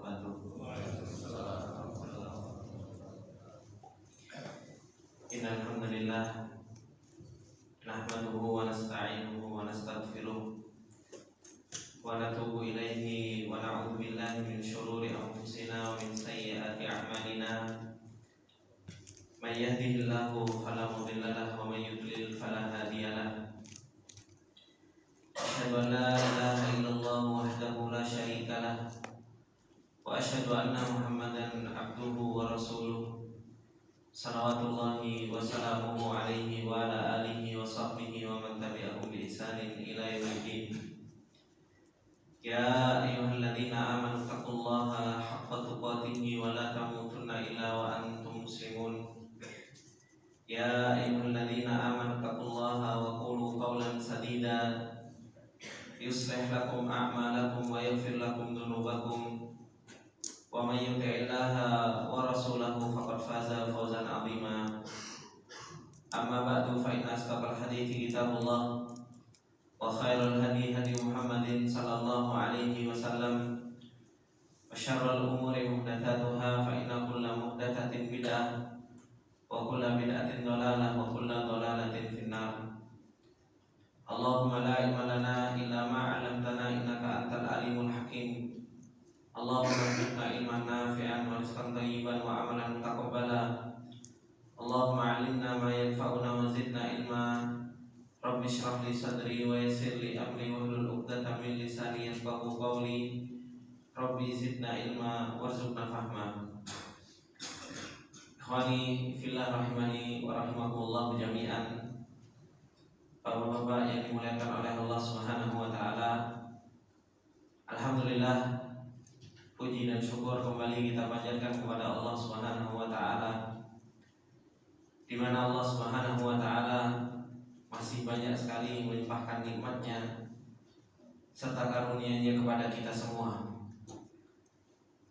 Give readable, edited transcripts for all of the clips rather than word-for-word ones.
wabarakatuh. Innal hamdalillah nahmaduhu wa nasta'inuhu wa nastaghfiruh wa natubu ilaihi wa na'udzu billahi min syururi anfusina wa min sayyiati a'malina. May yahdihillahu fala mudilla lahu wa may yudlil fala hadiya lahu. Asyhadu an la ilaha illallah wahdahu la syarika lah wa asyhadu anna Muhammadan abduhu wa rasuluh. Salawatullahi wa salamuhu alaihi wa ala alihi wa sahbihi wa man tabi'ahum bi ihsanin ila yaumiddin. Ya ayyuhalladzina amanu taqullaha haqqa tuqatih wa la tamutunna illa wa antum muslimun. Ya ayyuhalladzina amanu taqullaha wa qulu qawlan sadida yuslih lakum a'malakum wa yaghfir lakum dhunubakum. Wa may yuti'illaha wa rasulahu faqad faza fawzan 'azima. Amma ba'du, fa inna asdaqal hadithi kitabullah wa khairal hadi hadi Muhammadin sallallahu alaihi wasallam wa syarrul umuri muhdatsatuha fa inna kulla muhdatsatin bid'ah wa kulla bid'atin dhalalah wa kulla dhalalatin finnar. Allahumma la ilma lana illa ma 'allamtana innaka antal alimul hakim. Allahumma zidna ilman nafi'an wa rizqan thayyiban wa amalan mutaqabbala. Allahumma 'allimna ma yanfa'una wa zidna ilma. Rabbi shrah li sadri wa yassir li amri wahlul 'uqdatam min lisani yafqahu qawli. Rabbi zidna ilma warzuqna fahma. Ikhwani fillah rahimani wa rahimakumullah jami'an. Bapak-bapak yang dimuliakan oleh Allah Subhanahu wa taala, alhamdulillah, puji dan syukur kembali kita panjatkan kepada Allah Subhanahu wa taala, di mana Allah Subhanahu wa taala masih banyak sekali melimpahkan nikmat-Nya serta karunia-Nya kepada kita semua.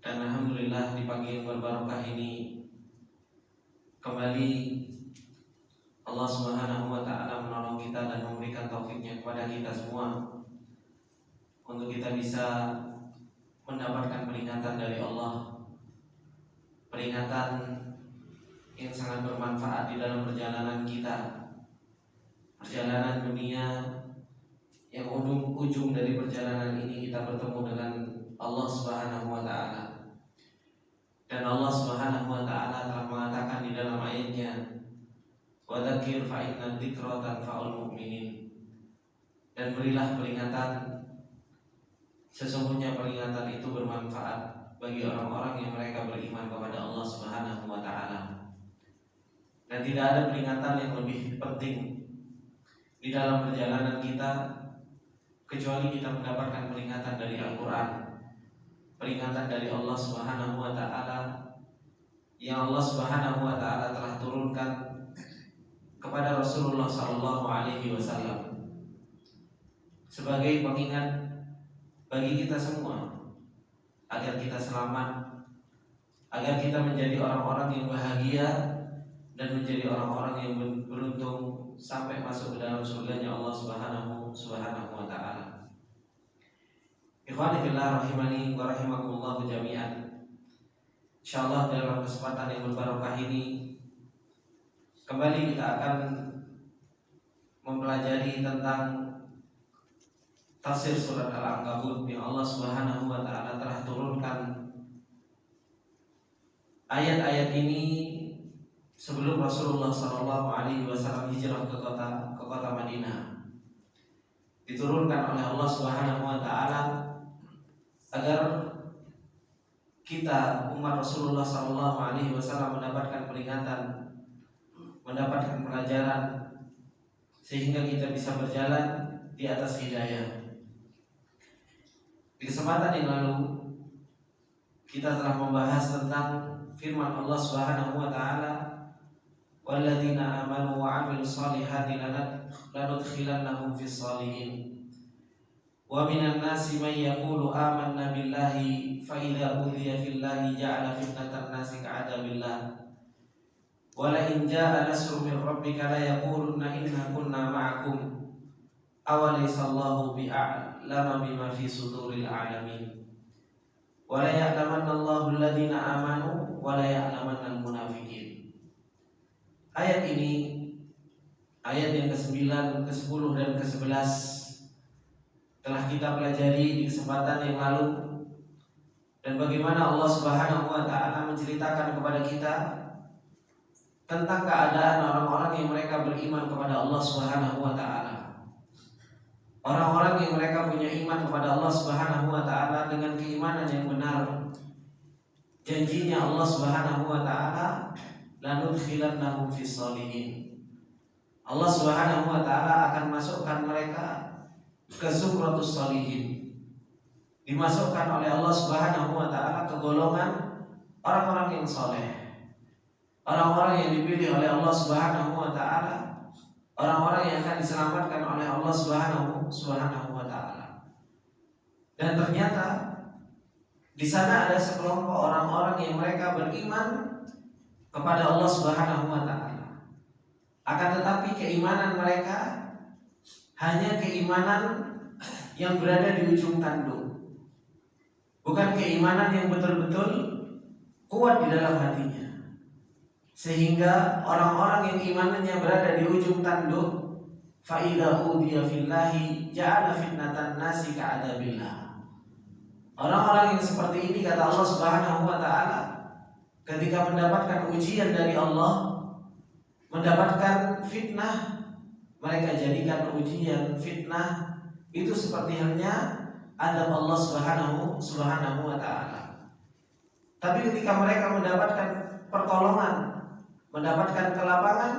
Dan alhamdulillah, di pagi yang berbarokah ini kembali Allah Subhanahu wa taala menolong kita dan memberikan taufik-Nya kepada kita semua untuk kita bisa mendapatkan peringatan dari Allah, peringatan yang sangat bermanfaat di dalam perjalanan kita, perjalanan dunia yang ujung dari perjalanan ini kita bertemu dengan Allah Subhanahu wa taala. Dan Allah Subhanahu wa taala telah mengatakan di dalam ayat-Nya, wa dzakir fa inna dzikra tanfa'ul mu'minin. Dan berilah peringatan, sesungguhnya peringatan itu bermanfaat bagi orang-orang yang mereka beriman kepada Allah Subhanahu wa taala. Dan tidak ada peringatan yang lebih penting di dalam perjalanan kita kecuali kita mendapatkan peringatan dari Al-Qur'an, peringatan dari Allah Subhanahu wa taala yang Allah Subhanahu wa taala telah turunkan kepada Rasulullah sallallahu alaihi wasallam sebagai pengingat bagi kita semua agar kita selamat, agar kita menjadi orang-orang yang bahagia dan menjadi orang-orang yang beruntung sampai masuk ke dalam surganya Allah Subhanahu wa taala. Ikhwani fillah rahimani wa rahimakumullah jami'an. Insyaallah dalam kesempatan yang berbarokah ini kembali kita akan mempelajari tentang tafsir surat Al-Ankabut yang Allah Subhanahu wa taala telah turunkan ayat-ayat ini sebelum Rasulullah sallallahu alaihi wasallam hijrah ke kota Madinah. Diturunkan oleh Allah Subhanahu wa taala agar kita umat Rasulullah sallallahu alaihi wasallam mendapatkan peringatan, mendapatkan pelajaran sehingga kita bisa berjalan di atas hidayah. Di kesempatan yang lalu kita telah membahas tentang firman Allah Subhanahu wa taala, walladzina amanu wa 'amilus solihati lanudkhilannahum fis sholihin. Wa minan nasi may yaqulu amanna billahi fa idza udhiya fillahi ja'ala fitnatan nasi ka'adabillah. Wala in jaa nasrun min rabbika la yaqulunna inna kunna ma'akum awalaysa Allahu bi'a'lama bima fi suduril alamin. wa la ya'lamannallahu alladhina amanu wa la ya'lamannal munafiqin. Ayat ini, ayat yang ke-9, ke-10 dan ke-11 telah kita pelajari di kesempatan yang lalu, dan bagaimana Allah Subhanahu wa taala menceritakan kepada kita tentang keadaan orang-orang yang mereka beriman kepada Allah Subhanahu wa taala. Orang-orang yang mereka punya iman kepada Allah Subhanahu wa taala dengan keimanan yang benar. Janjinya Allah Subhanahu wa taala, lanudkhilannahum fis sholihin. Allah Subhanahu wa taala akan masukkan mereka ke zumratus sholihin. Dimasukkan oleh Allah Subhanahu wa taala ke golongan orang-orang yang soleh. Orang-orang yang dipilih oleh Allah Subhanahu wa taala, orang-orang yang akan diselamatkan oleh Allah Subhanahu wa taala. Dan ternyata di sana ada sekelompok orang-orang yang mereka beriman kepada Allah Subhanahu wa taala. Akan tetapi keimanan mereka hanya keimanan yang berada di ujung tanduk. Bukan keimanan yang betul-betul kuat di dalam hatinya. Sehingga orang-orang yang imannya berada di ujung tanduk, fa idza udiya fillahi ja'ala fitnatan nasi ka'adabillah. Orang-orang yang seperti ini, kata Allah Subhanahu wa taala, ketika mendapatkan ujian dari Allah, mendapatkan fitnah, mereka jadikan ujian fitnah itu seperti halnya adab Allah Subhanahu wa taala. Tapi ketika mereka mendapatkan pertolongan, mendapatkan kelapangan,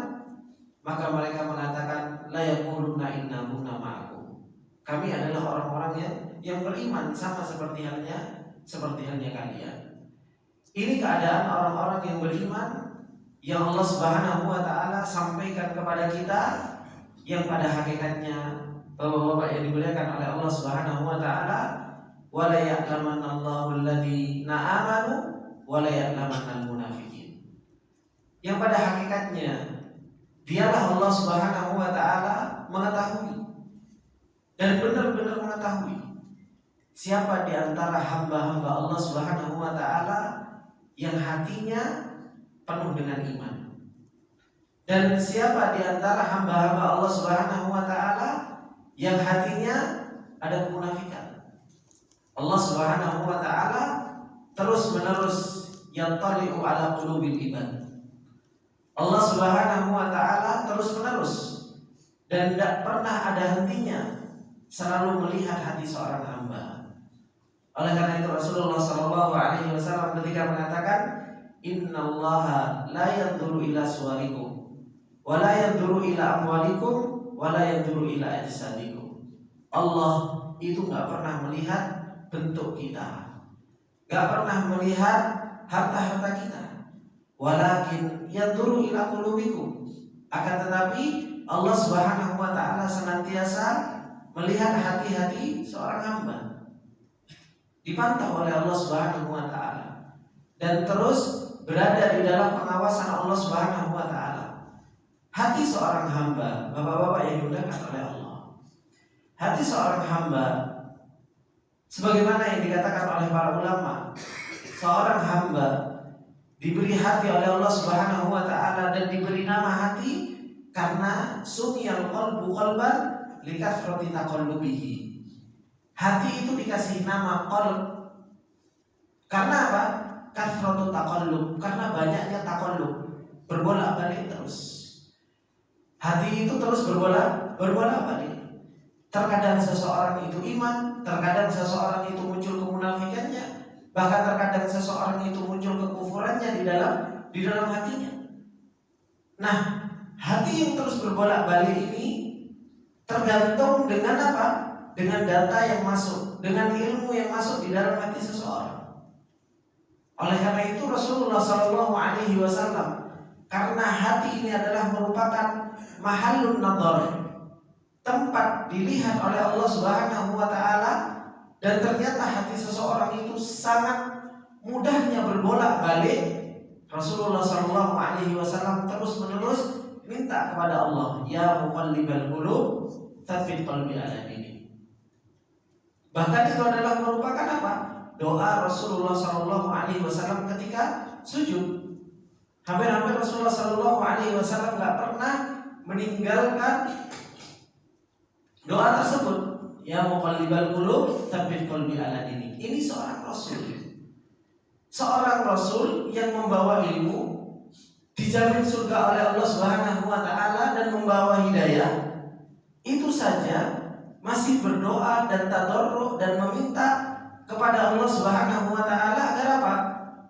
maka mereka mengatakan la yaquluna inna kunna ma'akum. Kami adalah orang-orang yang beriman sama seperti halnya kalian. Ini keadaan orang-orang yang beriman yang Allah Subhanahu wa taala sampaikan kepada kita, yang pada hakikatnya Bapak-bapak yang dimuliakan oleh Allah Subhanahu wa taala, wa la ya'lamannallahu alladhina amanu wa la ya'lamannal munafiqin. Yang pada hakikatnya dialah Allah Subhanahu wa taala mengetahui dan benar-benar mengetahui siapa di antara hamba-hamba Allah Subhanahu wa taala yang hatinya penuh dengan iman, dan siapa di antara hamba-hamba Allah Subhanahu wa taala yang hatinya ada kemunafikan. Allah Subhanahu wa taala terus-menerus yattali'u ala qulubil ibad. Allah Subhanahu wa taala terus-menerus dan tidak pernah ada hentinya selalu melihat hati seorang hamba. Oleh karena itu Rasulullah sallallahu alaihi wasallam ketika mengatakan, innallaha la yanzuru ila suwarikum wa la yanzuru ila amwalikum wa la yanzuru ila ajsadikum. Allah itu enggak pernah melihat bentuk kita, enggak pernah melihat harta-harta kita. Walakin yanzuru ila qulubikum. Akan tetapi Allah Subhanahu wa taala senantiasa melihat hati-hati seorang hamba. Dipantau oleh Allah Subhanahu wa taala dan terus berada di dalam pengawasan Allah Subhanahu wa taala. Hati seorang hamba, Bapak-bapak yang dimuliakan oleh Allah, hati seorang hamba sebagaimana yang dikatakan oleh para ulama, seorang hamba diberi hati oleh Allah Subhanahu wa taala dan diberi nama hati karena sumiyal qalbu qalban likathrati taqallubihi. Hati itu dikasih nama qalb karena apa? Kathratu taqallub, karena banyaknya taqallub, berbolak-balik terus. Hati itu terus berbolak-balik. Terkadang seseorang itu iman, terkadang seseorang itu muncul kemunafikannya, bahkan terkadang seseorang itu muncul kekufurannya di dalam hatinya. Nah, hati yang terus berbolak-balik ini tergantung dengan apa? Dengan data yang masuk, dengan ilmu yang masuk di dalam hati seseorang. Oleh karena itu Rasulullah Shallallahu Alaihi Wasallam, karena hati ini adalah merupakan mahallun nadhar, tempat dilihat oleh Allah Subhanahu Wa Taala, dan ternyata hati seseorang itu sangat mudahnya berbolak-balik. Rasulullah Shallallahu Alaihi Wasallam terus-menerus minta kepada Allah, ya muqallibal qulub, tsabbit qalbi ala dinik. Bahkan itu adalah merupakan apa? doa Rasulullah SAW ketika sujud. Hampir-hampir Rasulullah SAW nggak pernah meninggalkan doa tersebut. Ya muqallibal qulub tsabbit qalbi ala dinik. Ini seorang Rasul yang membawa ilmu, dijamin surga oleh Allah Subhanahu wa taala dan membawa hidayah. Itu saja masih berdoa dan tadarruk dan meminta kepada Allah Subhanahu wa taala agar apa?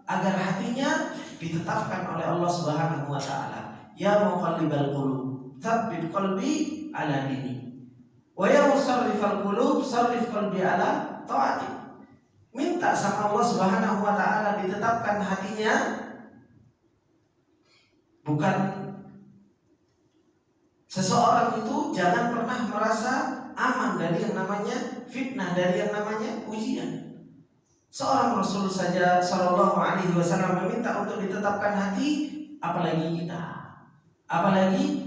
Agar hatinya ditetapkan oleh Allah Subhanahu wa taala. Ya muqallibal qulub tsabbit qalbi ala dinik. Wa ya musarrifal qulub sarrif qalbi ala ta'atik. Minta sama Allah Subhanahu wa taala ditetapkan hatinya, bukan seseorang itu jangan pernah merasa aman dari yang namanya fitnah, dari yang namanya ujian. Seorang Rasul saja sallallahu alaihi wasallam meminta untuk ditetapkan hati, apalagi kita. Apalagi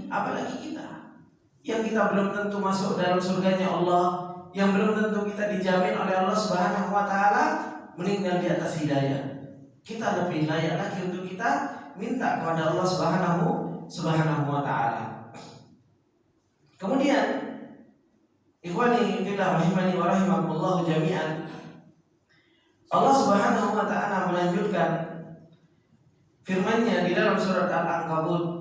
kita yang kita belum tentu masuk dalam surganya Allah, yang belum tentu kita dijamin oleh Allah Subhanahu wa taala meninggal di atas hidayah. Kita lebih layak lagi untuk kita minta kepada Allah Subhanahu wa taala. Kemudian ikhwani fillah rahimani wa rahimakumullah jami'an, Allah Subhanahu wa taala melanjutkan firman-Nya di dalam surat Al-Ankabut.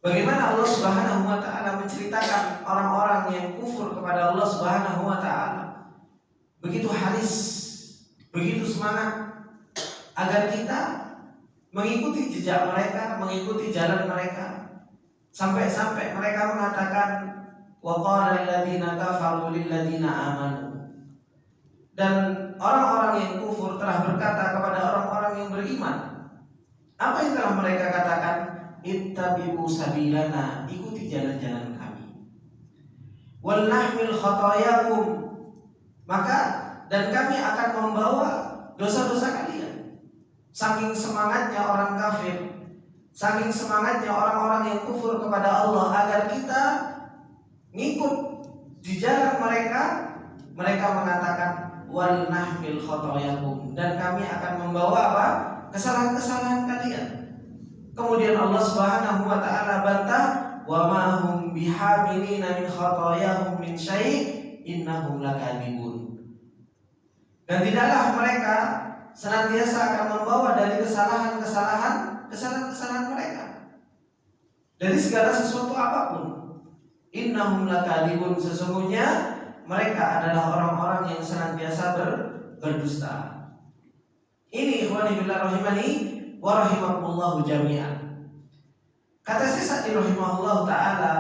Bagaimana Allah Subhanahu wa taala menceritakan orang-orang yang kufur kepada Allah Subhanahu wa taala. Begitu haris, begitu semangat agar kita mengikuti jejak mereka, mengikuti jalan mereka. Sampai-sampai mereka mengatakan wa qala lil ladzina kafaru lil ladzina amanu. Dan orang-orang yang kufur telah berkata kepada orang-orang yang beriman. Apa yang telah mereka katakan? Ittabi'u sabilana, ikuti jalan-jalan kami. Wal nahmil khatayakum, maka dan kami akan membawa dosa-dosa kalian. Saking semangatnya orang kafir, saking semangatnya orang-orang yang kufur kepada Allah agar kita ngikut di jalan mereka, mereka mengatakan wal nahmil khatayakum, dan kami akan membawa apa? Kesalahan-kesalahan kalian. Kemudian Allah Subhanahu wa taala bantah, wa ma hum bihamilina min khatayahum min syai' innahum lakadzibun. Dan tidaklah mereka senantiasa akan membawa dari kesalahan mereka, dari segala sesuatu apapun. Innahum lakadzibun, sesungguhnya mereka adalah orang-orang yang senantiasa berdusta. Ini ikhwani billah rahimani wa rahimakumullah jami'an. Kata Syekh Sa'di rahimahullah ta'ala,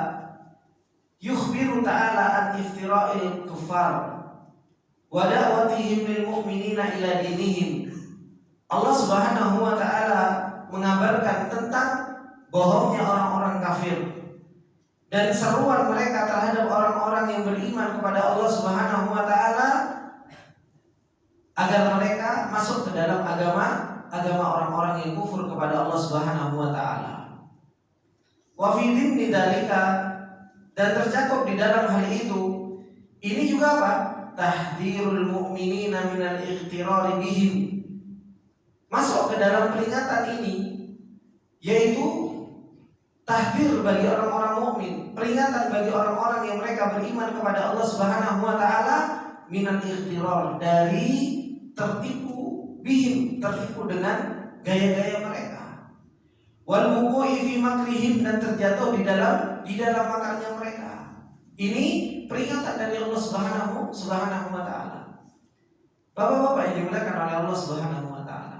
yukhbiru ta'ala an iftira'il kuffar wa da'watihim lil mu'minina ila dinihim. Allah Subhanahu wa ta'ala mengabarkan tentang bohongnya orang-orang kafir dan seruan mereka terhadap orang-orang yang beriman kepada Allah Subhanahu wa ta'ala agar mereka masuk ke dalam agama orang-orang yang kufur kepada Allah Subhanahu wa ta'ala. Wa fi dhimni dzalika, dan tercakup di dalam hal itu ini juga apa? Tahdhirul mu'minina minal ightirari bihim. Masuk ke dalam peringatan ini yaitu tahdir bagi orang-orang mukmin, peringatan bagi orang-orang yang mereka beriman kepada Allah Subhanahu wa taala minal ightirar, dari tertipu bihim, tertipu dengan gaya-gaya mereka. Wal wuqu'i fi makrihim, dan terjatuh di dalam makarnya mereka. Ini peringatan dari Allah Subhanahu wa taala. Bapak-bapak yang dimuliakan oleh Allah Subhanahu wa taala.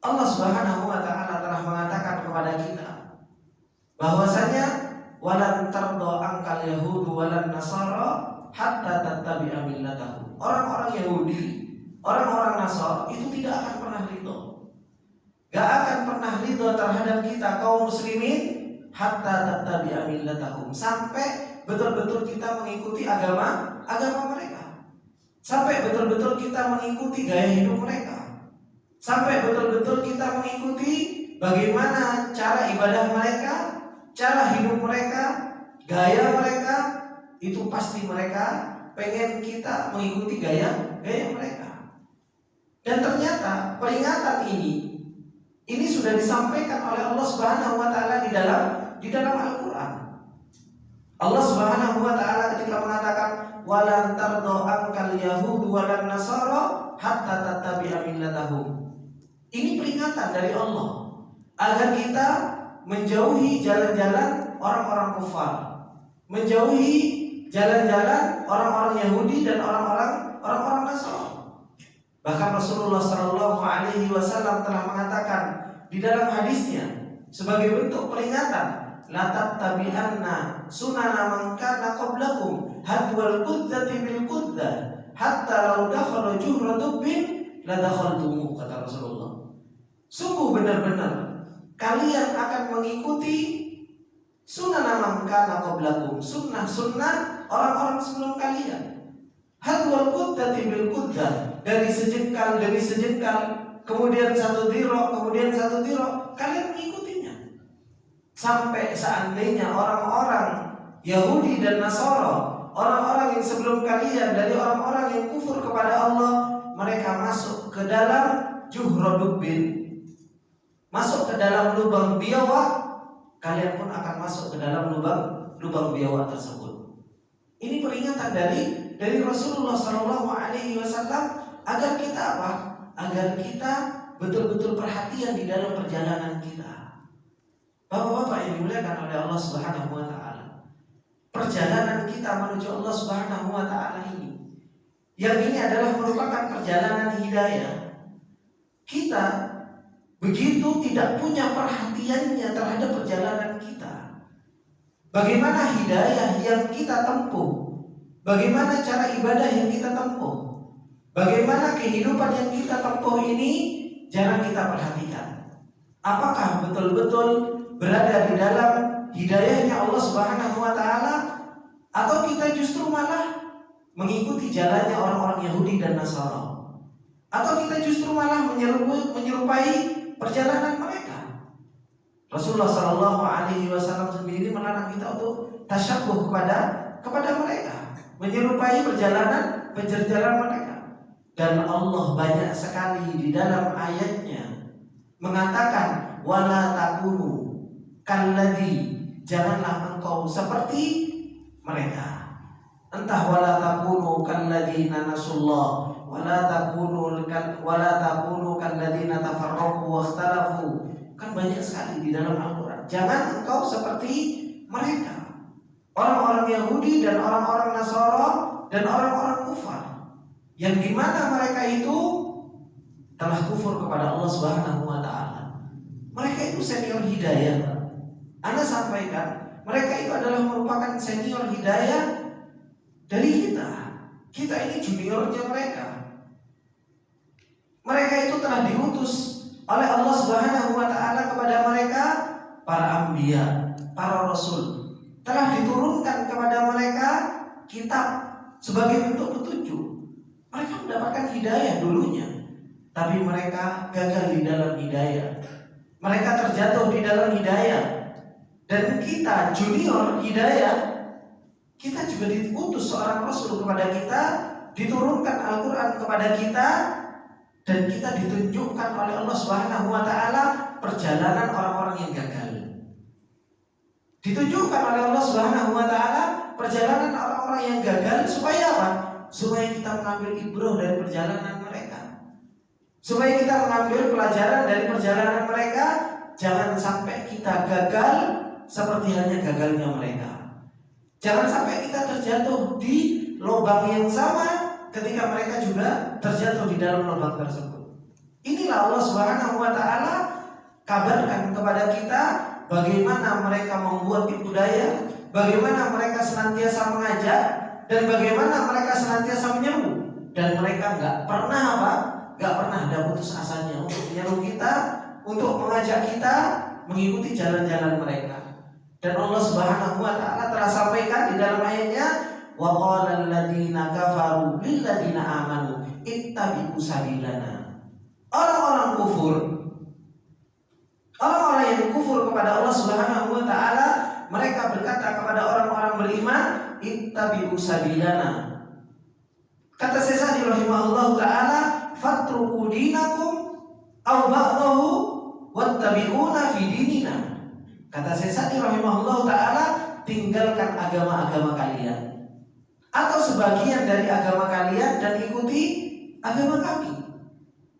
Allah Subhanahu wa taala telah mengatakan kepada kita bahwasanya walan tardha ankal yahudu walan nasara hatta tattabi'a millatahum. Orang-orang Yahudi, orang-orang Nasara itu tidak akan pernah ridho, gak akan pernah ridho terhadap kita kaum muslimin hatta tattabi'a millatahum, sampai betul-betul kita mengikuti agama mereka, sampai betul-betul kita mengikuti gaya hidup mereka, sampai betul-betul kita mengikuti bagaimana cara ibadah mereka, cara hidup mereka, gaya mereka. Itu pasti mereka pengen kita mengikuti gaya mereka. Dan ternyata peringatan ini sudah disampaikan oleh Allah Subhanahu wa taala di dalam Al-Qur'an. Allah Subhanahu wa taala ketika mengatakan walan tardo ankal yahud walan nasara hatta tattabi'a millatahum. Ini peringatan dari Allah agar kita menjauhi jalan-jalan orang-orang kufar, menjauhi jalan-jalan orang-orang Yahudi dan orang-orang Nasrani. Bahkan Rasulullah Shallallahu Alaihi Wasallam telah mengatakan di dalam hadisnya sebagai bentuk peringatan, la tattabi'anna sunana man kana qablakum hadwal qudzati bil quddah hatta law dakhala juhra dubbin la dakhaltumu, kata Rasulullah. Sungguh benar-benar kalian akan mengikuti sunana man kana qablakum, sunnah orang-orang sebelum kalian. Hadwal qudzati bil quddah, dari sejengkal demi sejengkal, kemudian satu diro, kalian mengikutinya. Sampai seandainya orang-orang Yahudi dan Nasara, orang-orang yang sebelum kalian dari orang-orang yang kufur kepada Allah, mereka masuk ke dalam juhra dubbin, masuk ke dalam lubang biawak, kalian pun akan masuk ke dalam lubang biawak tersebut. Ini peringatan dari Rasulullah SAW agar kita apa? Agar kita betul-betul perhatian di dalam perjalanan kita. Bapak-bapak yang dimuliakan oleh Allah Subhanahu wa taala. Perjalanan kita menuju Allah Subhanahu wa taala yang ini adalah merupakan perjalanan hidayah. Kita begitu tidak punya perhatiannya terhadap perjalanan kita. Bagaimana hidayah yang kita tempuh? Bagaimana cara ibadah yang kita tempuh? Bagaimana kehidupan yang kita tempuh ini jarang kita perhatikan. Apakah betul-betul berada di dalam hidayahnya Allah Subhanahu wa taala, atau kita justru malah mengikuti jalannya orang-orang Yahudi dan Nasara, atau kita justru malah menyerupai perjalanan mereka? Rasulullah Shallallahu Alaihi Wasallam sendiri melarang kita untuk tasyabuh kepada mereka, menyerupai perjalanan mereka. Dan Allah banyak sekali di dalam ayatnya mengatakan wala takunu kalladzi, janganlah engkau seperti mereka. Entah wala takunu kalladzina nasullah, wala takunu kalladzina tafarraqu wakhtalafu. Kan banyak sekali di dalam Al-Quran. Jangan engkau seperti mereka, orang-orang Yahudi dan orang-orang Nasara dan orang-orang kufar, yang dimana mereka itu telah kufur kepada Allah Subhanahu wa taala. Mereka itu senior hidayah. Anda sampaikan, mereka itu adalah merupakan senior hidayah dari kita. Kita ini juniornya mereka. Mereka itu telah diutus oleh Allah Subhanahu wa taala kepada mereka para anbiya, para rasul. Telah diturunkan kepada mereka kitab sebagai bentuk petunjuk. Mereka mendapatkan hidayah dulunya, tapi mereka gagal di dalam hidayah. Mereka terjatuh di dalam hidayah. Dan kita junior hidayah, kita juga diutus seorang rasul kepada kita, diturunkan Al-Quran kepada kita, dan kita ditunjukkan oleh Allah Subhanahu wa taala perjalanan orang-orang yang gagal. Ditunjukkan oleh Allah Subhanahu wa taala perjalanan orang-orang yang gagal supaya apa? Supaya kita mengambil ibrah dari perjalanan mereka. Supaya kita mengambil pelajaran dari perjalanan mereka. Jangan sampai kita gagal seperti halnya gagalnya mereka. Jangan sampai kita terjatuh di lubang yang sama ketika mereka juga terjatuh di dalam lubang tersebut. Inilah Allah Subhanahu wa taala kabarkan kepada kita bagaimana mereka membuat tipu daya, bagaimana mereka senantiasa mengajak, dan bagaimana mereka senantiasa menyeru. Dan mereka nggak pernah ada putus asanya untuk menyeru kita, untuk mengajak kita mengikuti jalan-jalan mereka. Dan Allah Subhanahu wa taala telah sampaikan di dalam ayatnya, wa qala alladziina kafaru lil ladziina aamanu ittabi'u sabilana. Orang-orang kufur, orang-orang yang kufur kepada Allah Subhanahu wa taala, mereka berkata kepada orang-orang beriman, ittabi'u sabilana. Kata Syekh Sa'di rahimahullahu taala, fatru tatruku dinakum aw ba'dahu wattabi'una fi dinina. Kata Syekh Sa'di rahimahullah ta'ala, tinggalkan agama-agama kalian atau sebagian dari agama kalian dan ikuti agama kami.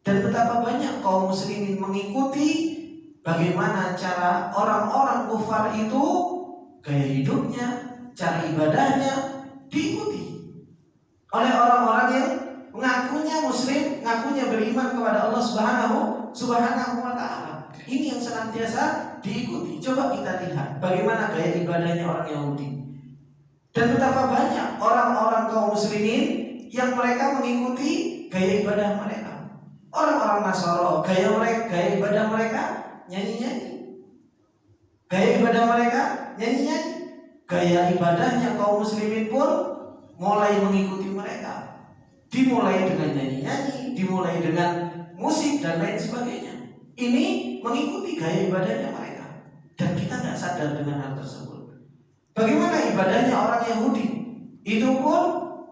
Dan betapa banyak kaum muslimin mengikuti bagaimana cara orang-orang kufar itu, gaya hidupnya, cara ibadahnya diikuti oleh orang-orang yang mengakunya muslim, mengakunya beriman kepada Allah Subhanahu wa ta'ala. Ini yang senantiasa diikuti. Coba kita lihat bagaimana gaya ibadahnya orang Yahudi. Dan betapa banyak orang-orang kaum muslimin yang mereka mengikuti gaya ibadah mereka. Orang-orang Nasara, gaya ibadah mereka nyanyi-nyanyi. Gaya ibadah mereka nyanyi-nyanyi. Gaya ibadahnya kaum muslimin pun mulai mengikuti mereka. Dimulai dengan nyanyi-nyanyi, dimulai dengan musik dan lain sebagainya. Ini mengikuti gaya ibadahnya mereka. Dan kita nggak sadar dengan hal tersebut. Bagaimana ibadahnya orang Yahudi? Itu pun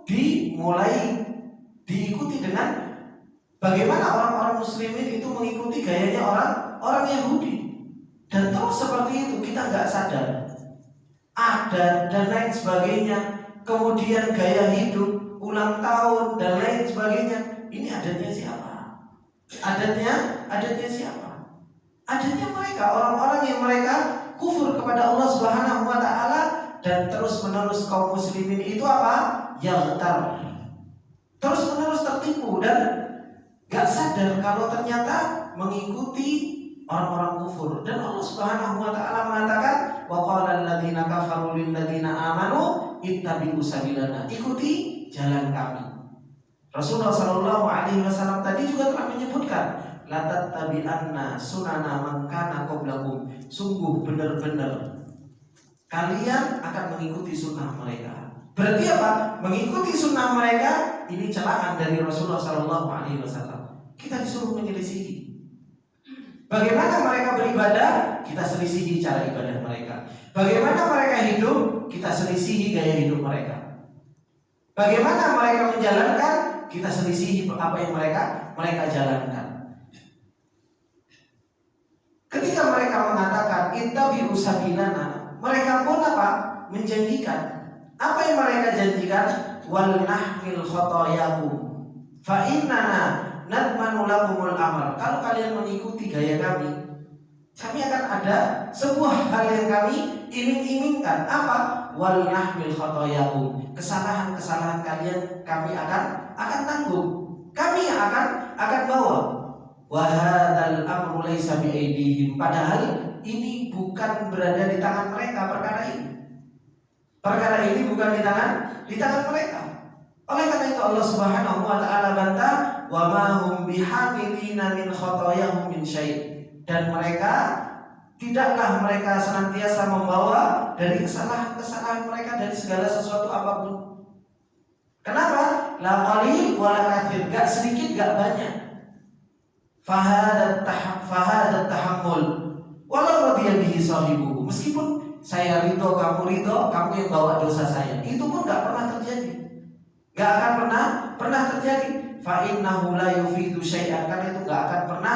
dimulai diikuti dengan bagaimana orang-orang muslimin itu mengikuti gayanya orang Yahudi. Dan terus seperti itu, kita nggak sadar. Adat dan lain sebagainya, kemudian gaya hidup, ulang tahun dan lain sebagainya. Ini adatnya siapa? Adatnya siapa? Adatnya mereka, orang-orang yang mereka kufur kepada Allah Subhanahu wa ta'ala. Dan terus menerus kaum muslimin itu apa? Yaghtar, terus menerus tertipu dan gak sadar kalau ternyata mengikuti orang-orang kufur. Dan Allah Subhanahu wa ta'ala mengatakan, wa qala alladziina kafaru lil ladziina aamanu ittabi'u sabilana, ikuti jalan kami. Rasulullah sallallahu alaihi wasallam tadi juga telah menyebutkan, la tattabi'anna sunana man kana qablakum, sungguh benar-benar kalian akan mengikuti sunnah mereka. Berarti apa? Mengikuti sunnah mereka ini celaan dari Rasulullah sallallahu alaihi wasallam. Kita disuruh menyelisihi. Bagaimana mereka beribadah, kita selisihi cara ibadah mereka. Bagaimana mereka hidup, kita selisihi gaya hidup mereka. Bagaimana mereka menjalankan, kita selisihi apa yang mereka jalankan. Ketika mereka mengatakan ittabi'u sabilana, mereka pun apa? Menjanjikan. Apa yang mereka janjikan? Wal nahmil khotoyakum fa innana nadmanu lakumul amal. Kalau kalian mengikuti gaya kami akan ada sebuah hal yang kami iming-imingkan. Apa? Wal nahmil khotoyakum. Kesalahan-kesalahan kalian kami akan tanggung. Kami yang akan bawa. Wa hadzal amru laisa bi aydihim. Padahal ini bukan berada di tangan mereka perkara ini. Perkara ini bukan di tangan mereka. Oleh karena itu Allah Subhanahu wa ta'ala bantah, wa ma hum bihamilina min khotoyahum min syai'. Dan tidaklah mereka senantiasa membawa dari kesalahan-kesalahan mereka dari segala sesuatu apapun. Kenapa? La qalil wa la katsir, gak sedikit gak banyak. Fahadat tahammul walau radiya bihi sahibuhu. Meskipun saya ridho, kamu yang bawa dosa saya, itu pun gak pernah terjadi. Gak akan pernah terjadi. Fa innahu la yufidu syai'an, karena itu gak akan pernah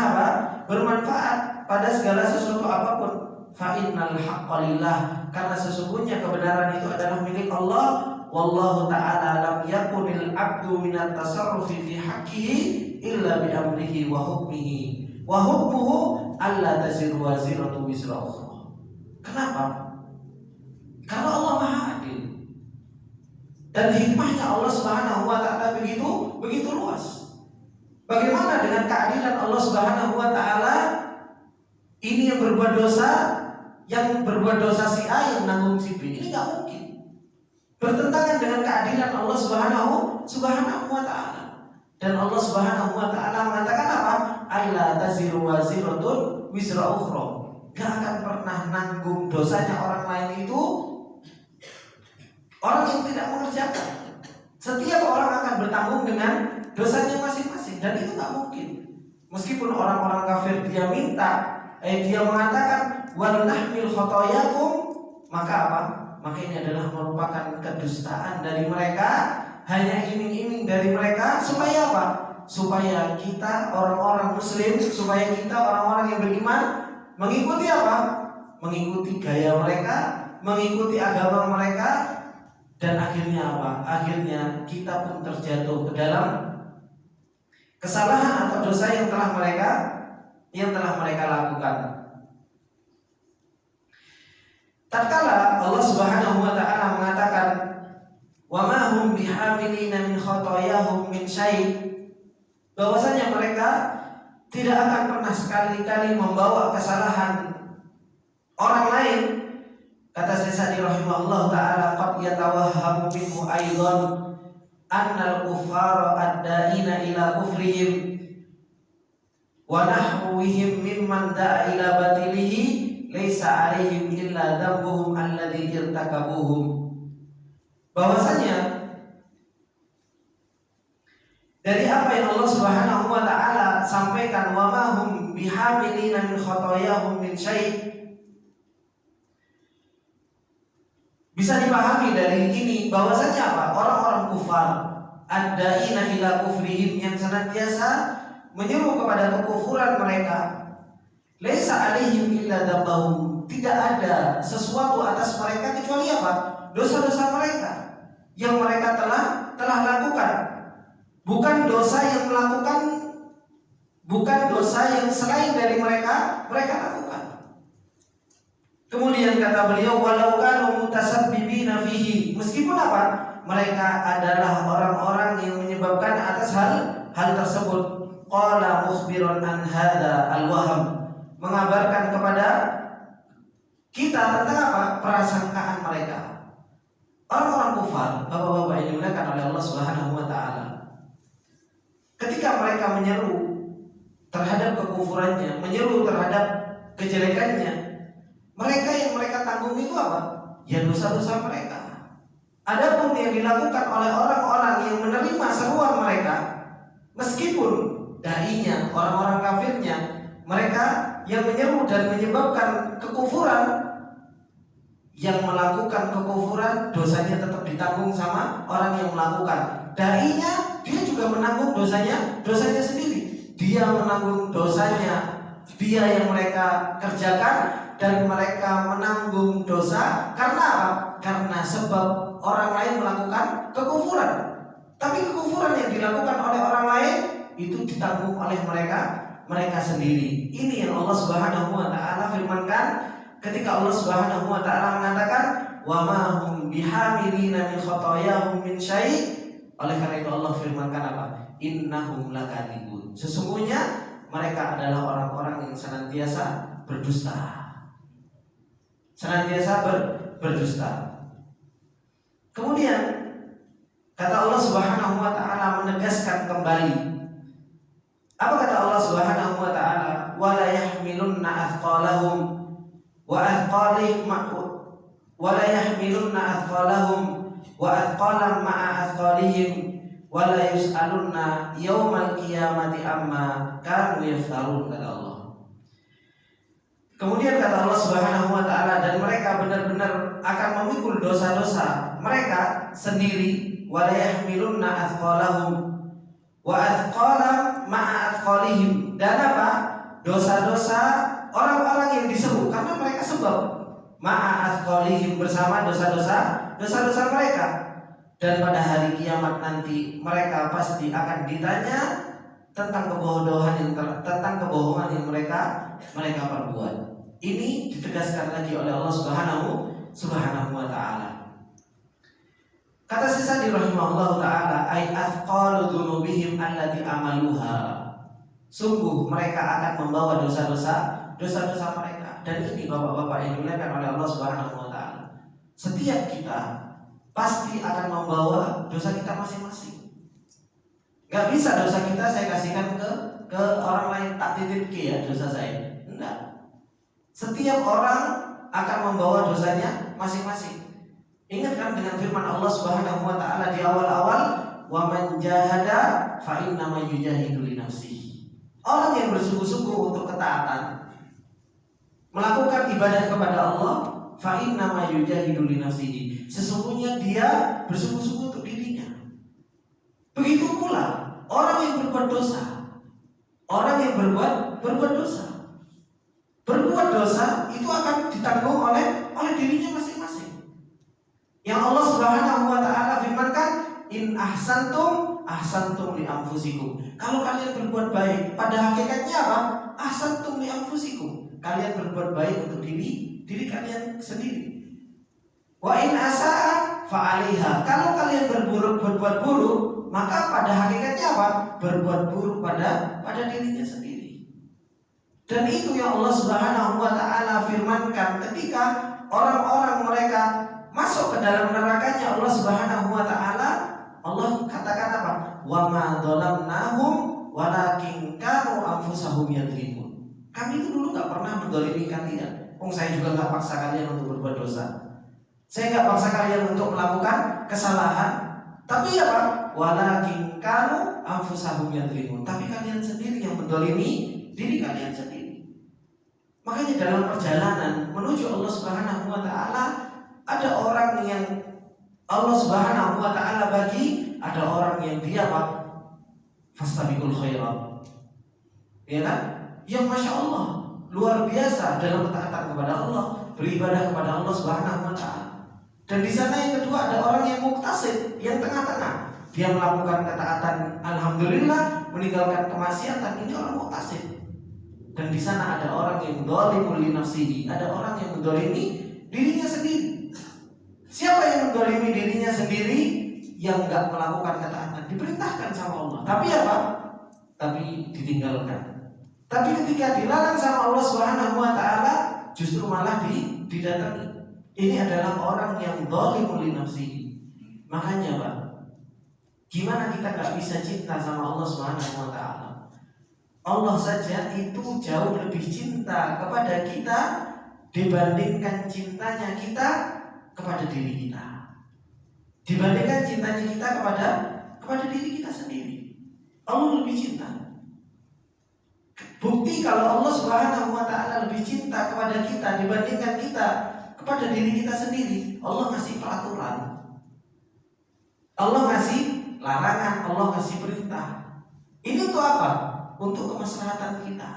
bermanfaat pada segala sesuatu apapun. Fa innal haqqa lillah, karena sesungguhnya kebenaran itu adalah milik Allah. Wallahu ta'ala lam yakunil abdu minat tasarrufi fi haqqihi illa bi amrihi wa hukmihi wa hukmuhu alla taziru waziratu wizra ukhra. Kenapa? Karena Allah Maha Adil. Dan hikmahnya Allah Subhanahu wa ta'ala begitu luas. Bagaimana dengan keadilan Allah Subhanahu wa ta'ala? Ini yang berbuat dosa si A yang nanggung si B. Ini enggak mungkin. Bertentangan dengan keadilan Allah Subhanahu wa ta'ala. Dan Allah Subhanahu wa ta'ala mengatakan apa? Alla taziru waziratun wizra ukhra. Gak akan pernah nanggung dosanya orang lain itu orang yang tidak mengerjakan. Setiap orang akan bertanggung dengan dosanya masing-masing, dan itu gak mungkin. Meskipun orang-orang kafir dia mengatakan wal nahmil khotoyakum, maka apa? Maka ini adalah merupakan kedustaan dari mereka, hanya iming-iming dari mereka supaya apa? Supaya kita orang-orang muslim, supaya kita orang-orang yang beriman mengikuti apa? Mengikuti gaya mereka, mengikuti agama mereka, dan akhirnya apa? Akhirnya kita pun terjatuh ke dalam kesalahan atau dosa yang telah mereka lakukan. Tatkala Allah Subhanahu wa taala mengatakan wa ma hum bihamilina min khotoyahum min syai', bahwasanya mereka tidak akan pernah sekali-kali membawa kesalahan orang lain. Kata Syekh Sa'di rahimahullah taala, qad yatawahhamu minhu aidan annal kuffara ad-da'ina ila kufrihim wa nahwihim mimman da'a ila batilihi laisa alaihim illa dhanbuhum alladhi irtakabuhum. Bahwasanya dari apa yang Allah Subhanahu wa taala sampaikan, wa ma hum bihamilina min khotoyahum min syai', bisa dipahami dari ini bahwasanya apa? Orang-orang kufar ad-da'ina ila kufrihim, yang senantiasa menyeru kepada kekufuran mereka, laisa alaihim illa dzambahum, tidak ada sesuatu atas mereka kecuali apa? Dosa-dosa mereka yang mereka telah lakukan. Bukan dosa yang melakukan, bukan dosa yang selain dari mereka lakukan. Kemudian kata beliau, walau kanu mutasabbibina fihi, meskipun apa? Mereka adalah orang-orang yang menyebabkan atas hal tersebut. Qala mukhbiran an hadza al-waham, mengabarkan kepada kita tentang apa? Prasangkaan mereka. Orang-orang kufar, bapak-bapak yang dimuliakan oleh Allah Subhanahu wa taala, ketika mereka menyeru terhadap kekufurannya, menyeru terhadap kejelekannya, mereka yang mereka tanggung itu apa? Ya dosa-dosa mereka. Adapun yang dilakukan oleh orang-orang yang menerima seruan mereka, meskipun dai-nya, orang-orang kafirnya, mereka yang menyeru dan menyebabkan kekufuran, yang melakukan kekufuran dosanya tetap ditanggung sama orang yang melakukan. Dai-nya dia juga menanggung dosanya sendiri. Dia menanggung dosanya, dia yang mereka kerjakan, dan mereka menanggung dosa karena apa? Karena sebab orang lain melakukan kekufuran. Tapi kekufuran yang dilakukan oleh orang lain itu ditanggung oleh mereka sendiri. Ini yang Allah Subhanahu wa taala firmankan ketika Allah Subhanahu wa taala mengatakan wa ma hum bihamilina min khotoyahum min syai'. Oleh karena itu Allah firmankan apa? Innahum lakadzibun. Sesungguhnya mereka adalah orang-orang yang senantiasa berdusta. Senantiasa berdusta. Kemudian kata Allah Subhanahu wa taala menegaskan kembali. Apa kata Allah Subhanahu wa taala? Wa la yahmilunna athqalahum wa athqalihim wa la yahmilunna athqalahum wa athqalan ma'a athqalihim wa la yus'alunna yaumal qiyamati amma kanu yaftarun, kata Allah. Kemudian kata Allah Subhanahu wa taala, dan mereka benar-benar akan memikul dosa-dosa mereka sendiri, wa la yahmilunna athqalahum wa athqalan ma'a athqalihim, dan apa? Dosa-dosa orang-orang yang diseru karena mereka sebab, ma'a athqalihim, bersama dosa-dosa mereka. Dan pada hari kiamat nanti mereka pasti akan ditanya tentang kebohongan yang mereka perbuat. Ini ditegaskan lagi oleh Allah Subhanahu wa taala. Kata Syekh Sa'di rahimahullah taala, ay athqalu dzunubihim allati amaluha. Sungguh mereka akan membawa dosa-dosa mereka. Dan ini bapak-bapak yang dimuliakan oleh Allah Subhanahu wa taala, setiap kita pasti akan membawa dosa kita masing-masing. Gak bisa dosa kita saya kasihkan ke orang lain, tak titip ke ya dosa saya. Enggak. Setiap orang akan membawa dosanya masing-masing. Ingat kan dengan firman Allah Subhanahu wa taala di awal-awal, wa man jahada fa innama yujahidu li nafsihi. Orang yang bersungguh-sungguh untuk ketaatan, melakukan ibadah kepada Allah, fa innama yujahidu li nafsihi. Sesungguhnya dia bersungguh-sungguh untuk dirinya. Begitu pula Orang yang berbuat dosa. Orang yang berbuat dosa. Berbuat dosa itu akan ditanggung oleh dirinya masing-masing. Yang Allah Subhanahu wa taala firmankan, in ahsantum ahsantum li anfusikum. Kalau kalian berbuat baik, pada hakikatnya apa? Ahsantum li anfusikum. Kalian berbuat baik untuk diri kalian sendiri. Wa in asaa fa 'alaiha. Kalau kalian berbuat buruk, maka pada hakikatnya apa? Berbuat buruk pada dirinya sendiri. Dan itu yang Allah Subhanahu wa taala firmankan ketika orang-orang mereka masuk ke dalam nerakanya Allah Subhanahu wa taala. Allah katakan apa? Wa ma dzalamnahum walakin kanu anfusahum yadlimun. Kami itu dulu gak pernah mendolimi kalian. Saya juga gak paksa kalian untuk berbuat dosa. Saya gak paksa kalian untuk melakukan kesalahan. Tapi apa? Walakin kanu anfusahum yadlimun. Tapi kalian sendiri yang mendolimi diri kalian sendiri. Makanya dalam perjalanan menuju Allah Subhanahu wa taala, ada orang yang Allah Subhanahu wa taala bagi, ada orang yang dia apa? Fastabiqul khairat. Ya kan? Yang Masya Allah luar biasa dalam ketaatan kepada Allah, beribadah kepada Allah Subhanahu wa taala. Dan di sana yang kedua ada orang yang muktasid, yang tengah-tengah. Dia melakukan ketaatan, alhamdulillah, meninggalkan kemaksiatan. Ini orang muktasid. Dan di sana ada orang yang dzalimun li nafsihi, ada orang yang mendolimi dirinya sendiri. Siapa yang mendolimi dirinya sendiri? Yang enggak melakukan ketaatan, diperintahkan sama Allah. Tapi apa? Tapi ditinggalkan. Tapi ketika dilarang sama Allah Subhanahu wa taala, justru malah didatangi. Ini adalah orang yang dzalimun li nafsihi. Makanya, Pak, gimana kita enggak bisa cinta sama Allah Subhanahu wa taala? Allah saja itu jauh lebih cinta kepada kita dibandingkan cintanya kita kepada diri kita. Dibandingkan cintanya kita kepada diri kita sendiri. Allah lebih cinta. Bukti kalau Allah Subhanahu wa taala lebih cinta kepada kita dibandingkan kita kepada diri kita sendiri, Allah ngasih peraturan. Allah ngasih larangan, Allah ngasih perintah. Ini untuk apa? Untuk kemaslahatan kita.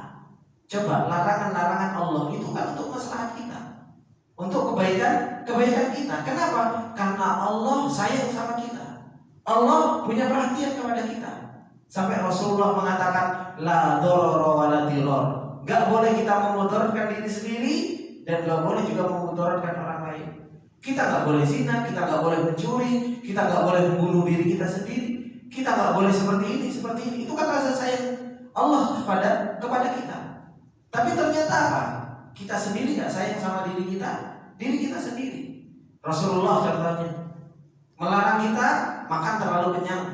Coba larangan-larangan Allah itu kan untuk maslahat kita. Untuk kebaikan kita. Kenapa? Karena Allah sayang sama kita. Allah punya perhatian kepada kita. Sampai Rasulullah mengatakan la dororo wa la diror. Gak boleh kita memudaratkan diri sendiri dan gak boleh juga memudaratkan orang lain. Kita gak boleh zina, kita gak boleh mencuri, kita gak boleh membunuh diri kita sendiri. Kita gak boleh seperti ini. Itu kan rasa sayang Allah kepada kita. Tapi ternyata apa? Kita sendiri gak sayang sama diri kita sendiri. Rasulullah contohnya melarang kita makan terlalu kenyang.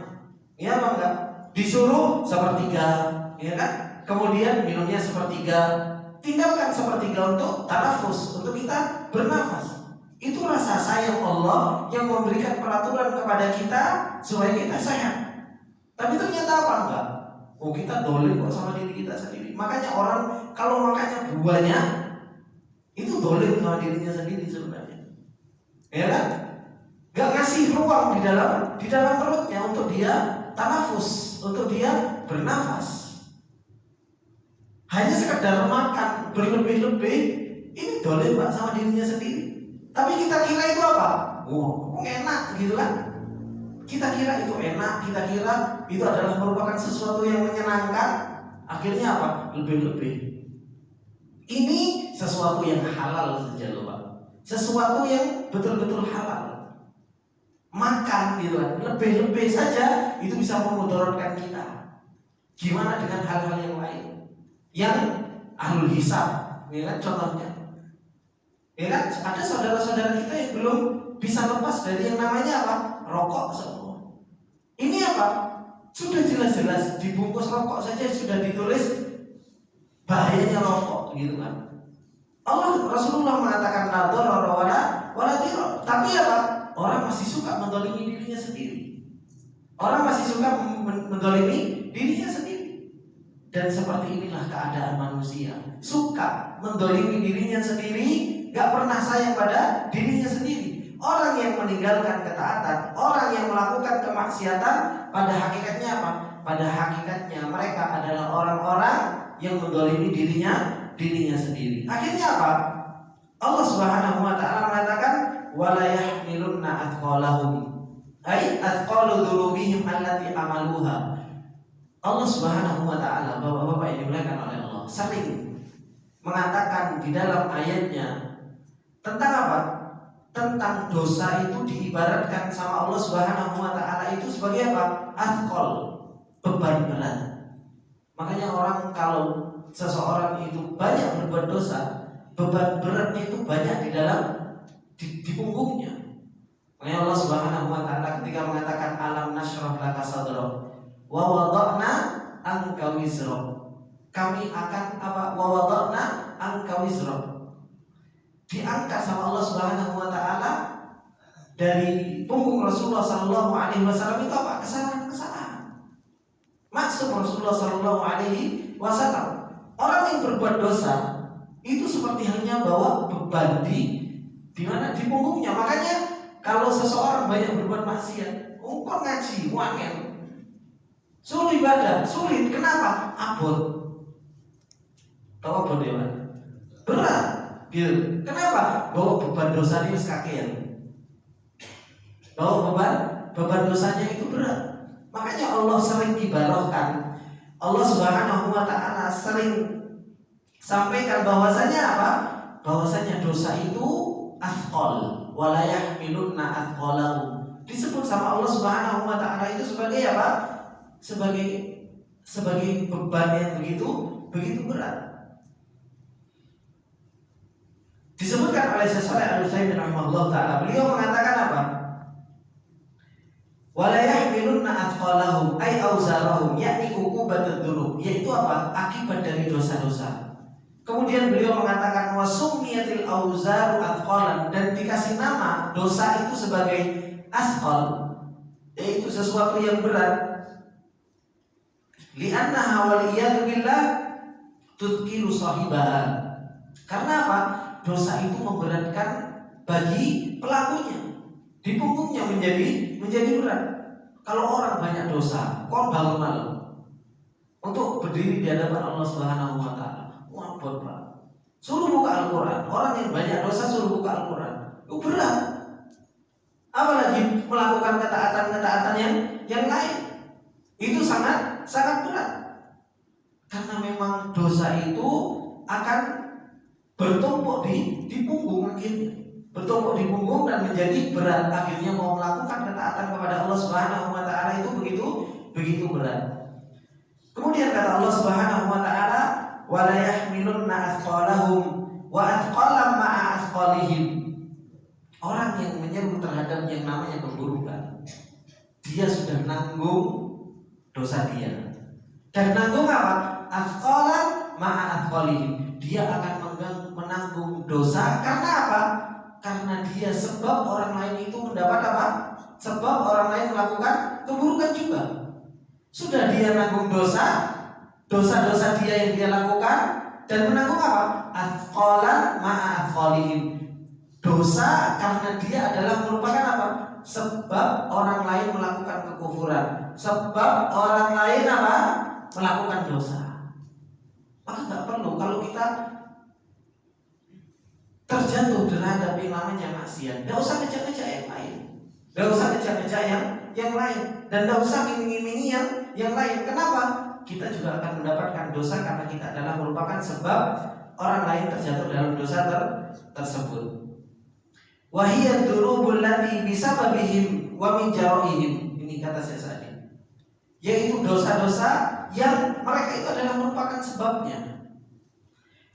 Ya apa enggak? Disuruh sepertiga, ya kan? Kemudian minumnya sepertiga. Tinggalkan sepertiga untuk tanafus, untuk kita bernafas. Itu rasa sayang Allah yang memberikan peraturan kepada kita supaya kita sehat. Tapi ternyata apa enggak? Kita dolim kok sama diri kita sendiri. Makanya orang kalau makannya buahnya itu dolim sama dirinya sendiri sebenarnya. Ya kan? Gak ngasih ruang di dalam perutnya untuk dia tanafus, untuk dia bernafas. Hanya sekedar makan berlebih-lebih, ini dolim Pak sama dirinya sendiri. Tapi kita kira itu apa? Enak gitu kan? Kita kira itu enak, kita kira itu adalah merupakan sesuatu yang menyenangkan. Akhirnya apa? Lebih-lebih. Ini sesuatu yang halal saja loh Pak. Sesuatu yang betul-betul halal. Makan gitu kan, lebih-lebih saja itu bisa memudaratkan kita. Gimana dengan hal-hal yang lain? Yang ahlul hisab, ya kan contohnya. Ya kan, ada saudara-saudara kita yang belum bisa lepas dari yang namanya apa? Rokok semua. Ini apa? Sudah jelas-jelas dibungkus rokok saja sudah ditulis bahayanya rokok, gitu kan. Rasulullah mengatakan la dharara wala dirar. Tapi apa? Orang masih suka mendolimi dirinya sendiri. Orang masih suka mendolimi dirinya sendiri. Dan seperti inilah keadaan manusia. Suka mendolimi dirinya sendiri, gak pernah sayang pada dirinya sendiri. Orang yang meninggalkan ketaatan, orang yang melakukan kemaksiatan, pada hakikatnya apa? pada hakikatnya mereka adalah orang-orang yang mendolimi dirinya sendiri. Akhirnya apa? Allah Subhanahu wa taala mengatakan wala yahmilunna athqalahum ai athqalu dzunubihim allati amaluha. Allah Subhanahu wa taala, Bapak-bapak yang dimuliakan oleh Allah, sering mengatakan di dalam ayatnya tentang apa? Tentang dosa itu diibaratkan sama Allah Subhanahu wa taala itu sebagai apa? Athqal, beban berat. Makanya orang kalau seseorang itu banyak berbuat dosa, beban beratnya itu banyak di dalam di punggungnya. Makanya Allah Subhanahu wa taala ketika mengatakan alam nasyrah laka sadrak wa wada'na anka wizrak. Kami akan apa? Wa wada'na anka wizrak. Diangkat sama Allah Subhanahu wa taala dari punggung Rasulullah sallallahu alaihi wasallam itu apa? Kesalahan-kesalahan. Maksud Rasulullah sallallahu alaihi wasallam, orang yang berbuat dosa itu seperti halnya bawa beban di mana? Di punggungnya. Makanya kalau seseorang banyak berbuat maksiat, kok ngaji, wangel, suruh ibadah, sulit. Kenapa? Abot. Tahu abot ya, Pak? Berat. Gitu. Kenapa? Bawa beban dosanya sekakean. Bawa beban dosanya itu berat. Makanya Allah sering ibarahkan. Allah Subhanahu wa taala sering sampaikan bahwasanya apa? Bahwasanya dosa itu athqal wala yahmilunna athqalahu. Disebut sama Allah Subhanahu wa taala itu sebagai apa? Sebagai beban yang begitu berat. Disebutkan oleh Syekh Shalih Al-Utsaimin rahimahullah taala, beliau mengatakan apa? Wala yahmilunna athqalahum ay awzarahum, yakni uqubatud dzunub, yaitu apa? Akibat dari dosa-dosa. Kemudian beliau mengatakan wasummiyatil awzaru athqalan, dan dikasih nama dosa itu sebagai athqal, yaitu sesuatu yang berat. Li'annaha waliyadu billah tudkilu sahibaha. Karena apa? Dosa itu memberatkan bagi pelakunya. Di punggungnya menjadi berat. Kalau orang banyak dosa, kok bangun malam untuk berdiri di hadapan Allah Subhanahu wa taala, wabot Pak. Suruh buka Al-Quran. Orang yang banyak dosa suruh buka Al-Quran, itu berat. Apalagi melakukan ketaatan-ketaatan yang lain, itu sangat berat. Karena memang dosa itu akan bertumpuk di punggung, akhirnya bertumpuk di punggung dan menjadi berat. Akhirnya mau melakukan ketaatan kepada Allah Subhanahu wa taala itu begitu berat. Kemudian kata Allah Subhanahu wa taala wala yahmilunna athqalahum wa athqalam ma'a athqalihim. Orang yang menyeru terhadap yang namanya keburukan, dia sudah nanggung dosa dia. Dan nanggung apa? Athqalan ma'a athqalihim. Dia akan menanggung dosa karena apa? Karena dia sebab orang lain itu mendapat apa? Sebab orang lain melakukan keburukan juga. Sudah dia nanggung dosa-dosa dia yang dia lakukan, dan menanggung apa? Athqalan ma'a athqalihim. Dosa karena dia adalah merupakan apa? Sebab orang lain melakukan kekufuran, sebab orang lain apa? Melakukan dosa. Maka nggak perlu kalau kita terjatuh terhadap yang namanya maksiat, nggak usah ngejak-ngejak yang lain, nggak usah ngejak-ngejak yang lain, dan nggak usah ngiming-ngimingi yang lain. Kenapa? Kita juga akan mendapatkan dosa karena kita adalah merupakan sebab orang lain terjatuh dalam dosa tersebut. Wahiyad dzunubul lati bisababihim wa min jaraihim. Ini kata saya tadi, yaitu dosa-dosa yang mereka itu adalah merupakan sebabnya.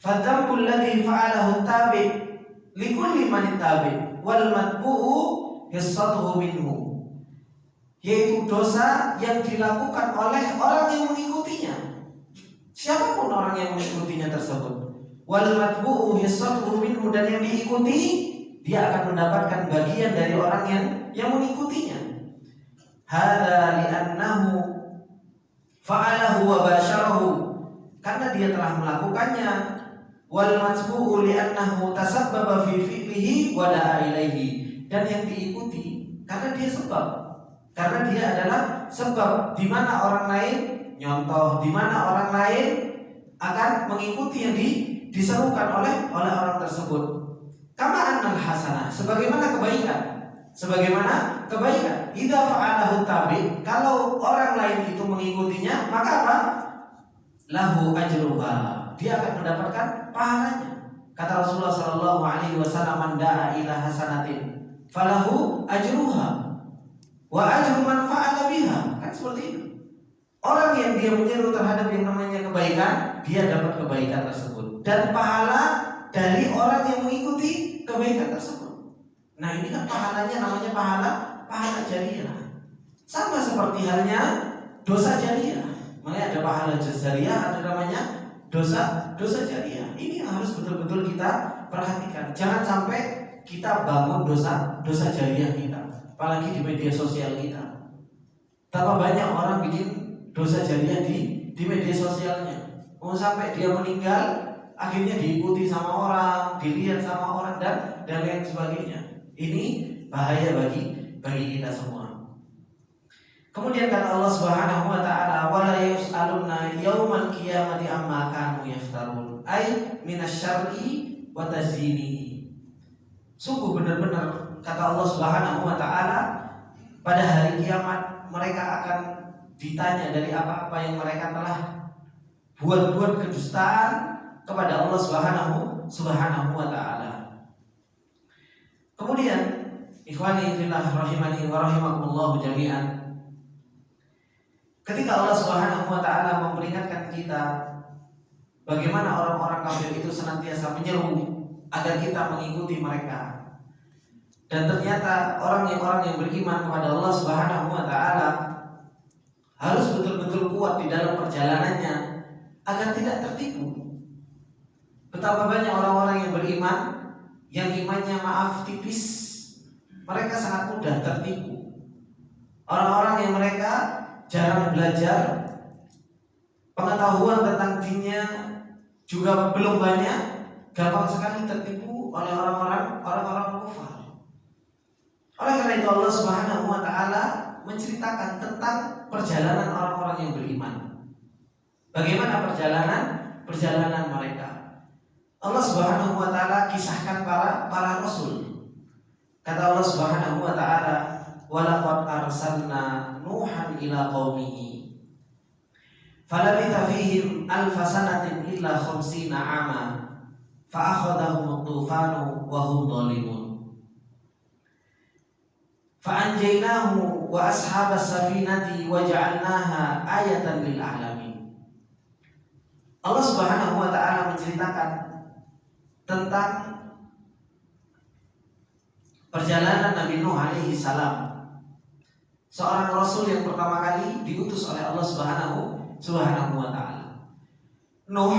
Fadzambul ladzi fa'alahu tabi likulli man tabi wal matbu'u yasatuhu minhu, yaitu dosa yang dilakukan oleh orang yang mengikutinya, siapapun orang yang mengikutinya tersebut. Wal matbu'u yasatuhu minhu, dan yang diikuti dia akan mendapatkan bagian dari orang yang mengikutinya. Hadza li'annahu fa'alahu wa basyarahu, karena dia telah melakukannya. Wal matbu'u li'annahu tasabbaba fi fi'lihi wa da'a ilaihi, dan yang diikuti karena dia sebab Karena dia adalah sebab di mana orang lain nyontoh, di mana orang lain akan mengikuti yang diserukan oleh orang tersebut. Kama annal hasanah, sebagaimana kebaikan. Idza fa'alahu tabi, kalau orang lain itu mengikutinya, maka apa? Lahu ajruha, dia akan mendapatkan pahalanya. Kata Rasulullah sallallahu alaihi wasallam, "Man da'a ila hasanatin falahu ajruha wa ajru man fa'ala biha." Kan seperti itu. Orang yang dia menyeru terhadap yang namanya kebaikan, dia dapat kebaikan tersebut dan pahala dari orang yang mengikuti kebaikan tersebut. Nah, ini kan pahalanya namanya pahala jariah. Sama seperti halnya dosa jariah. Makanya ada pahala jariah, ada namanya dosa jariah. Ini yang harus betul-betul kita perhatikan. Jangan sampai kita bangun dosa jariah kita, apalagi di media sosial kita. Tambah banyak orang bikin dosa jariah di media sosialnya. Mau sampai dia meninggal, akhirnya diikuti sama orang, dilihat sama orang dan lain sebagainya. Ini bahaya bagi kita semua. Kemudian kata Allah Subhanahu wa taala, "Wala yus'aluna yaumal qiyamati amma kanu yaftarun." Ai minasyarri wa tazyini. Sungguh benar-benar kata Allah Subhanahu wa taala, pada hari kiamat mereka akan ditanya dari apa-apa yang mereka telah buat kedustaan kepada Allah Subhanahu wa taala. Kemudian ikhwani fillah rahimani wa rahimakumullah jami'an, ketika Allah Subhanahu wa taala memperingatkan kita bagaimana orang-orang kafir itu senantiasa menyeru agar kita mengikuti mereka, dan ternyata orang yang beriman kepada Allah Subhanahu wa taala harus betul-betul kuat di dalam perjalanannya agar tidak tertipu. Betapa banyak orang-orang yang beriman yang imannya tipis, mereka sangat mudah tertipu. Orang-orang yang mereka jarang belajar, pengetahuan tentang dinnya juga belum banyak, gampang sekali tertipu oleh orang-orang kafir. Oleh karena itu Allah Subhanahu wa taala menceritakan tentang perjalanan orang-orang yang beriman. Bagaimana perjalanan mereka? Allah Subhanahu wa taala kisahkan para rasul. Kata Allah Subhanahu wa taala, "Wa laqad arsalna Nuhan ila qaumihi falabitha fihim alfa sanatin illa 50 'ama fa akhadhahum at-tufanu wa hum dhalimun fa anjaynahu wa ashabas safinati wa ja'alnaha ayatan lil alamin." Allah Subhanahu wa taala menceritakan tentang perjalanan Nabi Nuh alaihi salam, seorang rasul yang pertama kali diutus oleh Allah Subhanahu wa taala. Nuh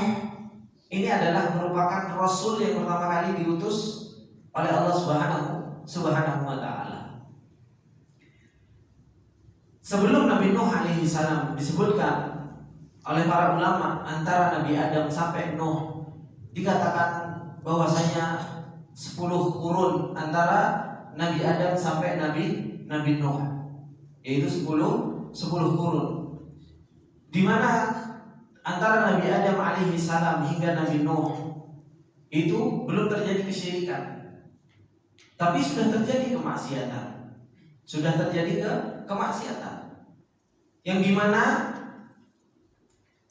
ini adalah merupakan rasul yang pertama kali diutus oleh Allah Subhanahu wa taala. Sebelum Nabi Nuh alaihi salam disebutkan oleh para ulama, antara Nabi Adam sampai Nuh dikatakan bahwasanya 10 kurun antara Nabi Adam sampai Nabi Nuh, yaitu 10 kurun, di mana antara Nabi Adam alaihi salam hingga Nabi Nuh itu belum terjadi kesyirikan, tapi sudah terjadi kemaksiatan, yang dimana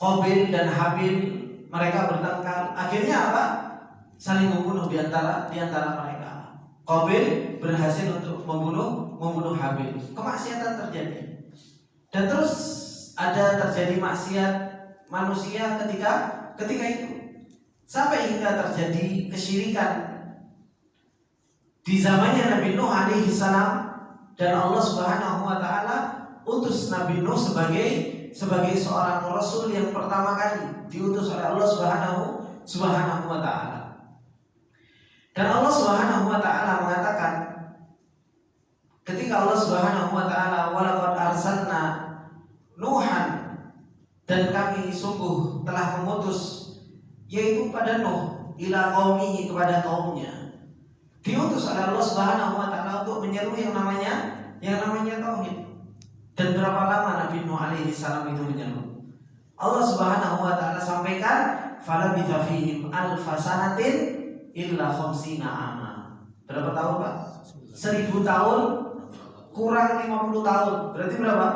Qabil dan Habil mereka bertengkar, akhirnya apa? Saling membunuh di antara mereka. Qabil berhasil untuk membunuh Habil. Kemaksiatan terjadi. Dan terus ada terjadi maksiat manusia ketika itu. Sampai hingga terjadi kesyirikan di zamannya Nabi Nuh alaihi salam, dan Allah Subhanahu wa taala utus Nabi Nuh sebagai seorang rasul yang pertama kali diutus oleh Allah Subhanahu wa taala. Dan Allah Subhanahu wa taala mengatakan ketika Allah Subhanahu wa taala, "Wa laqad arsalna Nuhan," dan kami sungguh telah mengutus, yaitu pada Nuh, ila qaumihi, kepada kaumnya. Diutus oleh Allah Subhanahu wa taala untuk menyeru yang namanya tauhid. Dan berapa lama Nabi Nuh alaihi salam itu menyeru? Allah Subhanahu wa taala sampaikan, "Falabitha fihim alfa sanatin illa khamsina ama." Berapa tahun, Pak? 1000 tahun kurang 50 tahun. Berarti berapa?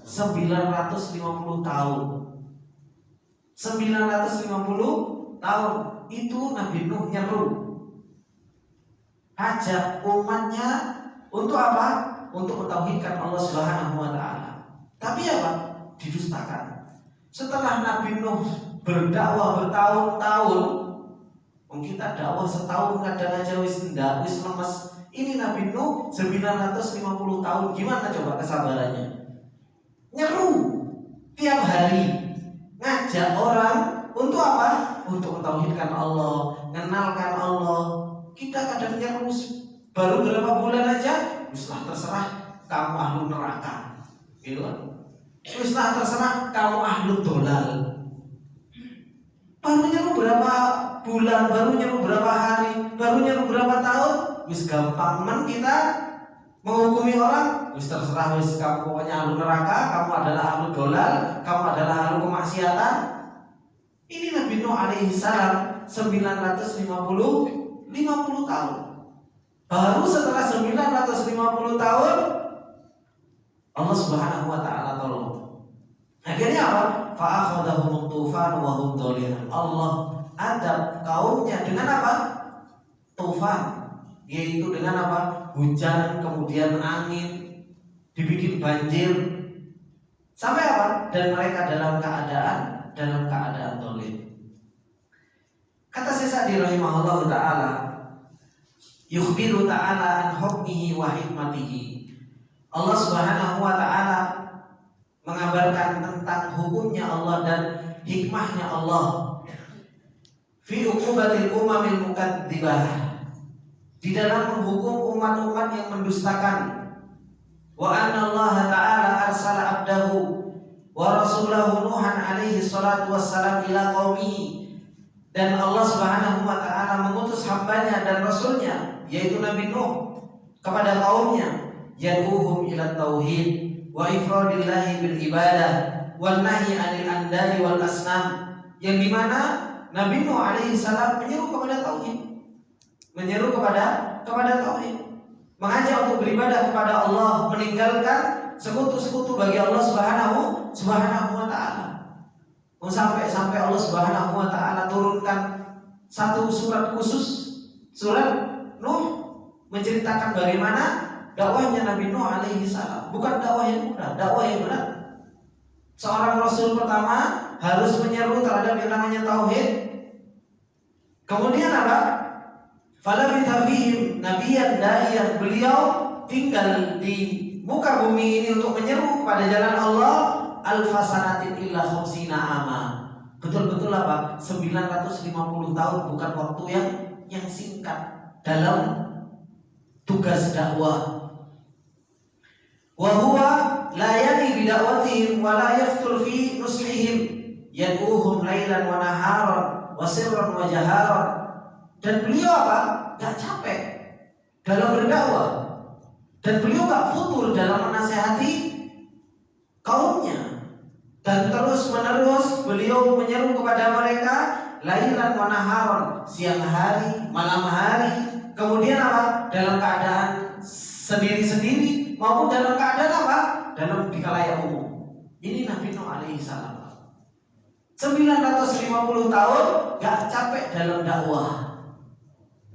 950 tahun. 950 tahun itu Nabi Nuh nyeru, ajak umatnya untuk apa? Untuk mentauhidkan Allah Subhanahu wa taala. Tapi apa? Didustakan. Setelah Nabi Nuh berdakwah bertahun-tahun, kita dakwah setahun kadang aja wis lemes. Ini Nabi Nuh 950 tahun. Gimana coba kesabarannya? Nyeru tiap hari, ngajak orang untuk apa? Untuk mentauhidkan Allah, mengenalkan Allah. Kita kadang nyeru baru berapa bulan aja, wislah terserah kamu ahlu neraka, gitu kan? Wislah terserah kamu ahlu dolal. Baru nyeru berapa bulan, baru nyeru berapa hari, baru nyeru berapa tahun, wis gampang men kita menghukumi orang. Wis terserah, wis kamu pokoknya ahlu neraka, kamu adalah ahlu dolal, kamu adalah ahlu kemaksiatan. Ini Nabi Nuh alaihi salam 50 tahun. Baru setelah 950 tahun Allah Subhanahu wa taala tolong. Akhirnya apa? Fa'akhadhahum tufan wa hum dhalimun. Allah adab kaumnya dengan apa? Tufan, yaitu dengan apa? Hujan, kemudian angin, dibikin banjir. Sampai apa? Dan mereka dalam keadaan dhalim. Kata Syekh Sa'di rahimahullah taala, yukhbiru ta'ala an hukmihi wa hikmatihi. Allah Subhanahu wa taala mengabarkan tentang hukumnya Allah dan hikmahnya Allah fi uqubatil umamil mukadzibah, di dalam menghukum umat-umat yang mendustakan. Wa anna Allah ta'ala arsala abdahu wa rasulahu Nuhan alaihi salatu wassalam ila qaumihi, dan Allah Subhanahu wa taala mengutus hambanya dan rasulnya yaitu Nabi Nuh kepada kaumnya, yad'uhum ila tauhid wa ifradillahi bil ibadah wan nahyi 'anil andari wal asnam, yang dimana Nabi Nuh alaihi salam menyeru kepada tauhid, menyeru kepada tauhid, mengajak untuk beribadah kepada Allah, meninggalkan sekutu-sekutu bagi Allah Subhanahu wa taala. Sampai Allah Subhanahu wa taala turunkan satu surat khusus, surat Nuh, menceritakan bagaimana dakwahnya Nabi Nuh alaihi salam. Bukan dakwah yang mudah, dakwah yang berat. Seorang rasul pertama harus menyeru terhadap yang namanya tauhid. Kemudian apa? Falabitha fihim nabiyyan da'iyan, beliau tinggal di muka bumi ini untuk menyeru kepada jalan Allah alfasanatin illa khamsina ama. Betul-betul apa? 950 tahun, bukan waktu yang singkat dalam tugas dakwah. Wa huwa la yani bi da'watihim wa la yaftur fi nushihim, yad'uhum lailan wa naharan wa sirran wa jaharan. Dan beliau apa? Gak capek dalam berdakwah, dan beliau gak futur dalam menasihati kaumnya, dan terus menerus beliau menyeru kepada mereka lailan wa naharan, siang hari, malam hari. Kemudian apa? Dalam keadaan sendiri-sendiri maupun dalam keadaan apa? Dalam di khalayak umum. Ini Nabi Nuh alaihi salam 950 tahun gak capek dalam dakwah,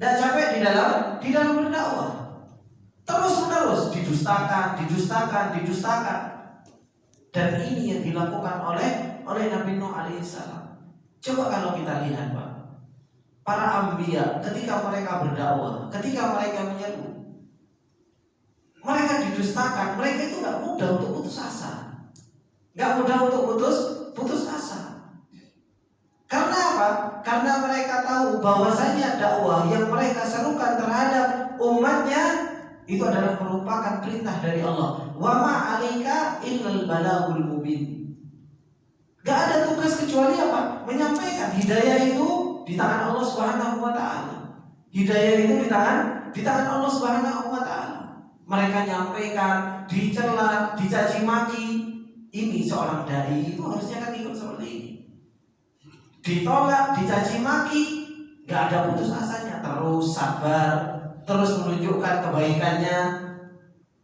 gak capek di dalam berdakwah. Terus menerus didustakan. Dan ini yang dilakukan oleh Nabi Nuh alaihi salam. Coba kalau kita lihat, Pak, para anbiya ketika mereka berdakwah, ketika mereka menyeru, mereka didustakan. Mereka itu gak mudah untuk putus asa, gak mudah untuk putus asa. Karena apa? Karena mereka tahu bahwasanya dakwah yang mereka serukan terhadap umatnya itu adalah merupakan perintah dari Allah. Wa ma 'alaika illal balaghul mubin. Gak ada tugas kecuali apa? Menyampaikan. Hidayah itu di tangan Allah Subhanahu wa taala. Hidayah itu di tangan Allah Subhanahu wa taala. mereka nyampaikan, dicela, dicaci maki. Ini seorang dai itu harusnya kan ikut seperti ini. Ditolak, dicaci maki, gak ada putus asanya, terus sabar, terus menunjukkan kebaikannya.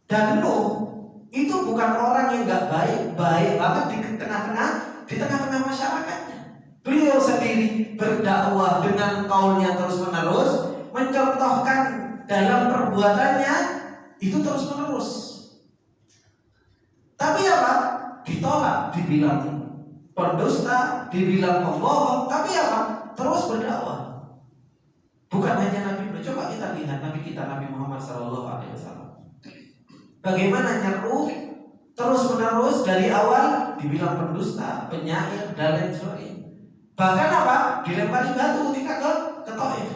Dan Nuh itu bukan orang yang gak baik, baik banget di tengah-tengah masyarakatnya. Beliau sendiri berdakwah dengan kaulnya terus menerus, mencontohkan dalam perbuatannya itu terus menerus. Tapi apa? Ditolak, dibilang pendusta, dibilang pembohong, tapi apa? Terus berdakwah. Bukan hanya Nabi Nuh. Coba kita lihat Nabi kita, Nabi Muhammad SAW. Bagaimana nyeru terus menerus dari awal dibilang pendusta, penyair dan lain sebagainya. Bahkan apa? Dilempari batu ketika ke Taif.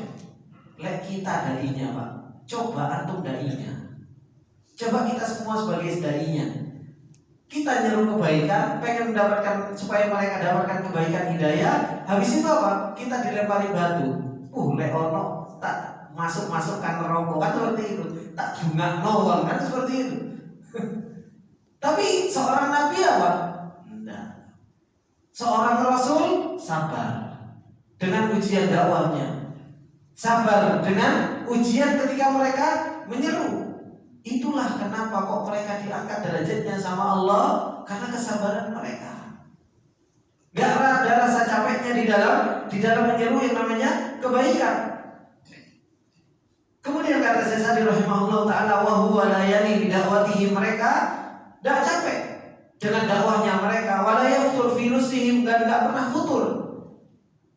Lihat kita dainya, Pak. Coba antum dainya. Coba kita semua sebagai dainya. Kita nyeru kebaikan, pengen mendapatkan supaya mereka dapatkan kebaikan hidayah. Habis itu apa? Kita dilempari batu. Leono tak masukkan neraka kan seperti itu. Tak bunga nol kan seperti itu. Tapi seorang nabi apa? Enggak. Seorang rasul sabar dengan ujian dakwahnya. Sabar dengan ujian ketika mereka menyeru. Itulah kenapa kok mereka diangkat derajatnya sama Allah, karena kesabaran mereka. Gak ada rasa capeknya di dalam menyeru yang namanya kebaikan. Kemudian kata Syekh Sa'di rahimahullah taala, wa huwa la yani bi dakwatihi, mereka gak capek dengan dakwahnya mereka, wala yaftur fi nusihim, dan gak pernah futur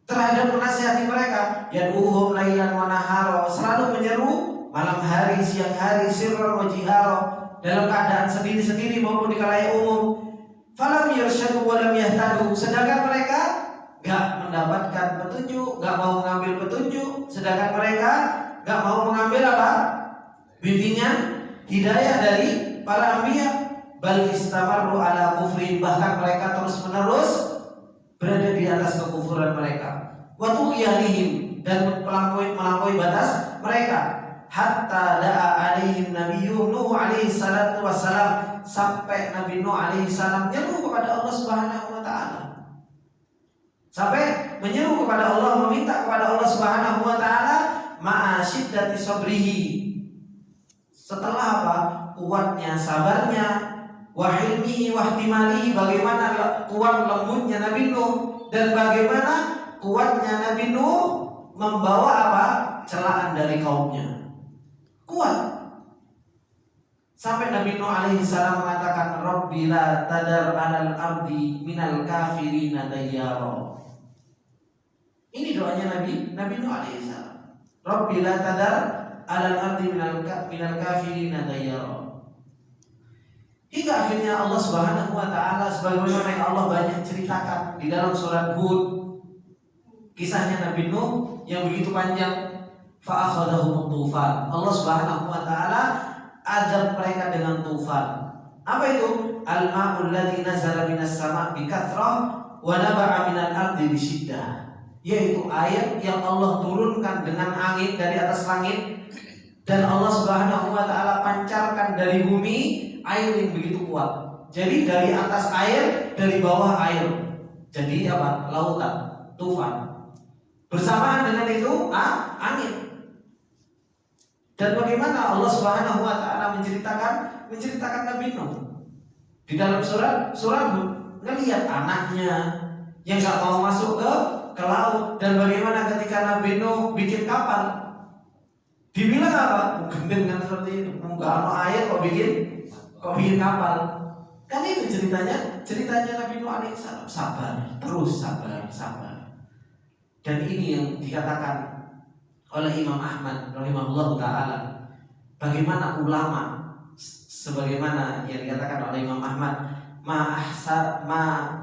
terhadap menasihati mereka. Yad'uhum lailan wa nahara, selalu menyeru malam hari, siang hari, sirran wa jihara, dalam keadaan sendiri-sendiri maupun di khalayak umum. Falam yarsyadu wa lam yahtadu, sedangkan mereka gak mendapatkan petunjuk, gak mau mengambil petunjuk, sedangkan mereka gak mau mengambil apa? Bimbingan hidayah dari para anbiya. Bal istamarru ala kufrin, bahkan mereka terus menerus berada di atas kekufuran mereka. Wa tughyanihim, dan melampaui batas mereka. Hatta da'a alaihim nabiyyu Nuh alaihi salatu wassalam, sampai Nabi Nuh alaihi salam menyeru kepada Allah Subhanahu wa taala. Sampai menyeru kepada Allah, meminta kepada Allah Subhanahu wa taala ma'a syiddati sabrihi. Setelah apa? Kuatnya sabarnya, wa hilmihi wa ihtimalihi, bagaimana kuat lembutnya Nabi Nuh, dan bagaimana kuatnya Nabi Nuh membawa apa? Celaan dari kaumnya. Kuat. Sampai Nabi Nuh alaihi salam mengatakan, Rabbi la tadar alal ardi minal kafirina dayyara. Ini doanya Nabi Nuh alaihi salam. Rabbi la tadar alal ardi minal kafirina dayyara. Hingga akhirnya Allah Subhanahu wa taala, sebagaimana yang Allah banyak ceritakan di dalam surat Hud, kisahnya Nabi Nuh yang begitu panjang. Fa'akhadahum tufan, Allah Subhanahu wa taala azab mereka dengan tufan. Apa itu? Al-ma'ul ladzi nazala minas sama' bi kathrah wa naba'a minal ardi bi syiddah, yaitu air yang Allah turunkan dengan angin dari atas langit, dan Allah Subhanahu wa taala pancarkan dari bumi air yang begitu kuat. Jadi dari atas air, dari bawah air. Jadi apa? Lautan, tufan. Bersamaan dengan itu angin. Dan bagaimana Allah Subhanahu wa taala menceritakan Nabi Nuh di dalam surat Hud, ngelihat anaknya yang enggak mau masuk ke laut, dan bagaimana ketika Nabi Nuh bikin kapal, dibilang apa? Gendeng kan seperti itu, enggak ada air kok bikin kapal. Kan itu ceritanya Nabi Nuh alaihissalam, sabar, terus sabar. Dan ini yang dikatakan oleh Imam Ahmad rahimahullah taala, bagaimana ulama, sebagaimana yang dikatakan oleh Imam Ahmad, ma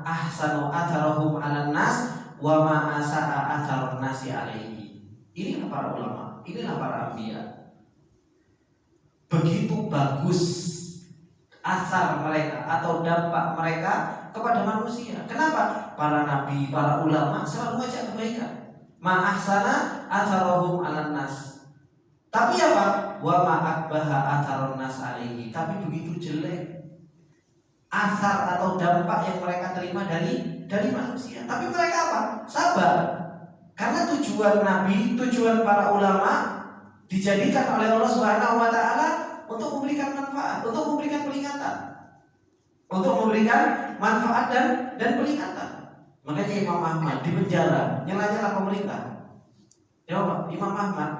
ahsanu atharahum 'alan nas wa ma asaa atharun nasi alaihi. Inilah para ulama, inilah para anbiya. Begitu bagus asar mereka atau dampak mereka kepada manusia. Kenapa? Para nabi, para ulama selalu mengajak kebaikan. Ma ahsana atharahum 'alan nas. Tapi apa? Wa ma'akbaha atharun nas alaihi. Tapi begitu jelek asar atau dampak yang mereka terima dari manusia. Tapi mereka apa? Sabar. Karena tujuan Nabi, tujuan para ulama dijadikan oleh Allah Subhanahu wa taala untuk memberikan manfaat, untuk memberikan peringatan. Untuk memberikan manfaat dan peringatan. Makanya Imam Ahmad di penjara nyela-nyela pemerintah. Jawab, Imam Ahmad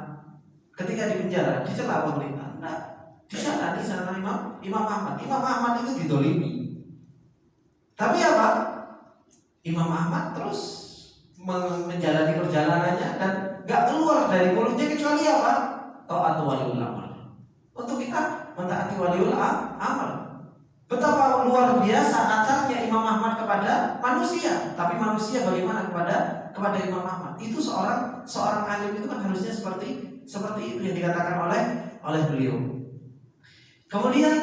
ketika di penjara dicela pemerintah. Enggak, dicela di sana Imam Ahmad. Imam Ahmad itu didolimi. Tapi apa? Imam Ahmad terus menjalani perjalanannya dan gak keluar dari mulutnya kecuali apa? Ta'at waliul amr. Untuk kita mentaati waliul amr. Betapa luar biasa acaranya Imam Ahmad kepada manusia. Tapi manusia bagaimana kepada Imam Ahmad? Itu seorang alim itu kan harusnya seperti itu yang dikatakan oleh beliau. Kemudian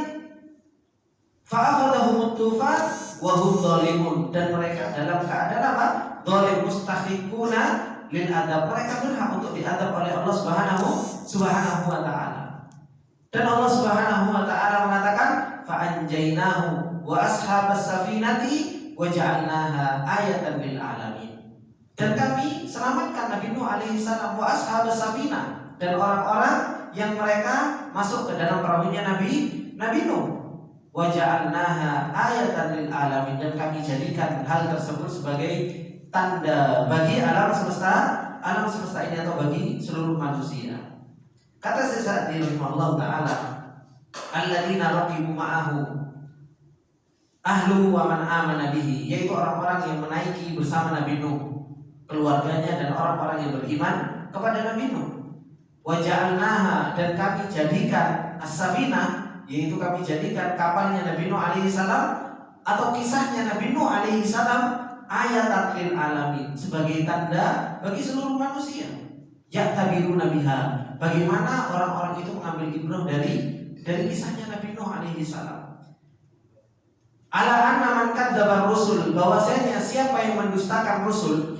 fa'akhadhahumut tufan wa hum dhalimun, dan mereka dalam keadaan apa? Dhalim, mustahiquna lil adab. Mereka berhak untuk diadab oleh Allah Subhanahu wa taala. Dan Allah Subhanahu wa taala mengatakan fa'anjainahu wa ashabas safinati wa ja'alnaha ayatan lil alamin. Dan kami selamatkan Nabi Nuh alaihi salam wa ashabas safinah, dan orang-orang yang mereka masuk ke dalam perahunya Nabi Nuh. Wa ja'alnaha ayatan lil alamin, dan kami jadikan hal tersebut sebagai tanda bagi alam semesta ini atau bagi seluruh manusia. Kata Syekh Sa'di rahimahullah taala, alladzina raqibu ma'ahu ahlu wa man amana bihi, yaitu orang-orang yang menaiki bersama Nabi Nuh, keluarganya dan orang-orang yang beriman kepada Nabi Nuh. Wa ja'alnaha, dan kami jadikan as-safinah, yaitu kami jadikan kapalnya Nabi Nuh alaihi salam atau kisahnya Nabi Nuh alaihi salam ayatan lil alamin, sebagai tanda bagi seluruh manusia. Ya'tabiruna biha, bagaimana orang-orang itu mengambil ibrah dari kisahnya Nabi Nuh alaihi salam. Ala anna man kadzdzaba rusul, bahwasanya siapa yang mendustakan rasul,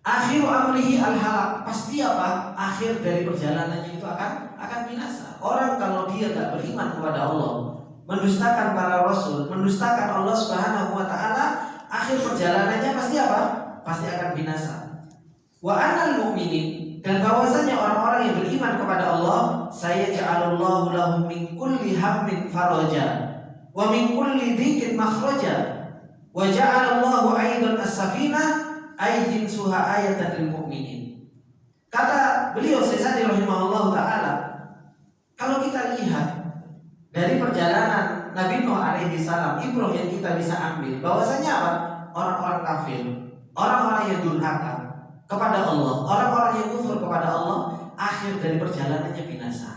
akhiru amrihi al-halak, pasti apa? Akhir dari perjalanannya itu akan binasa. Orang kalau dia tidak beriman kepada Allah, mendustakan para rasul, mendustakan Allah Subhanahu wa taala, akhir perjalanannya pasti apa? Pasti akan binasa. Wa anal mu'minin, dan bahwasanya orang-orang yang beriman kepada Allah, saya ja'alallahu lahum min kulli hammin faraja wa min kulli dhikin makhraja wa ja'alallahu aidan as-safinah aydin suha ayatan lil mu'minin. Kata beliau Syekh Sa'di rahimahullah taala, kalau kita lihat dari perjalanan Nabi Nuh alaihi salam, ibrah yang kita bisa ambil bahwasanya apa? Orang-orang kafir, orang-orang yang durhaka kepada Allah, orang-orang yang kufur kepada Allah, akhir dari perjalanannya binasa.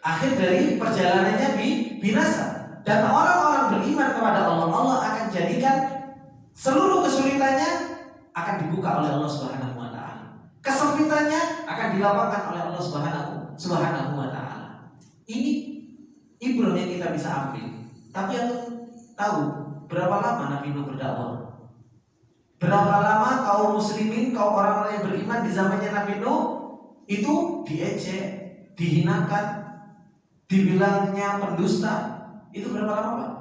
Akhir dari perjalanannya binasa. Dan orang-orang beriman kepada Allah, Allah akan jadikan seluruh kesulitannya akan dibuka oleh Allah Subhanahu wa taala. Kesempitannya akan dilapangkan oleh Allah Subhanahu wa taala. Ini ibrah yang kita bisa ambil. Tapi aku tahu berapa lama Nabi Nuh berdakwah? Berapa lama kaum muslimin, kaum orang-orang yang beriman di zamannya Nabi Nuh itu diejek, dihinakan, dibilangnya pendusta. Itu berapa lama, Pak?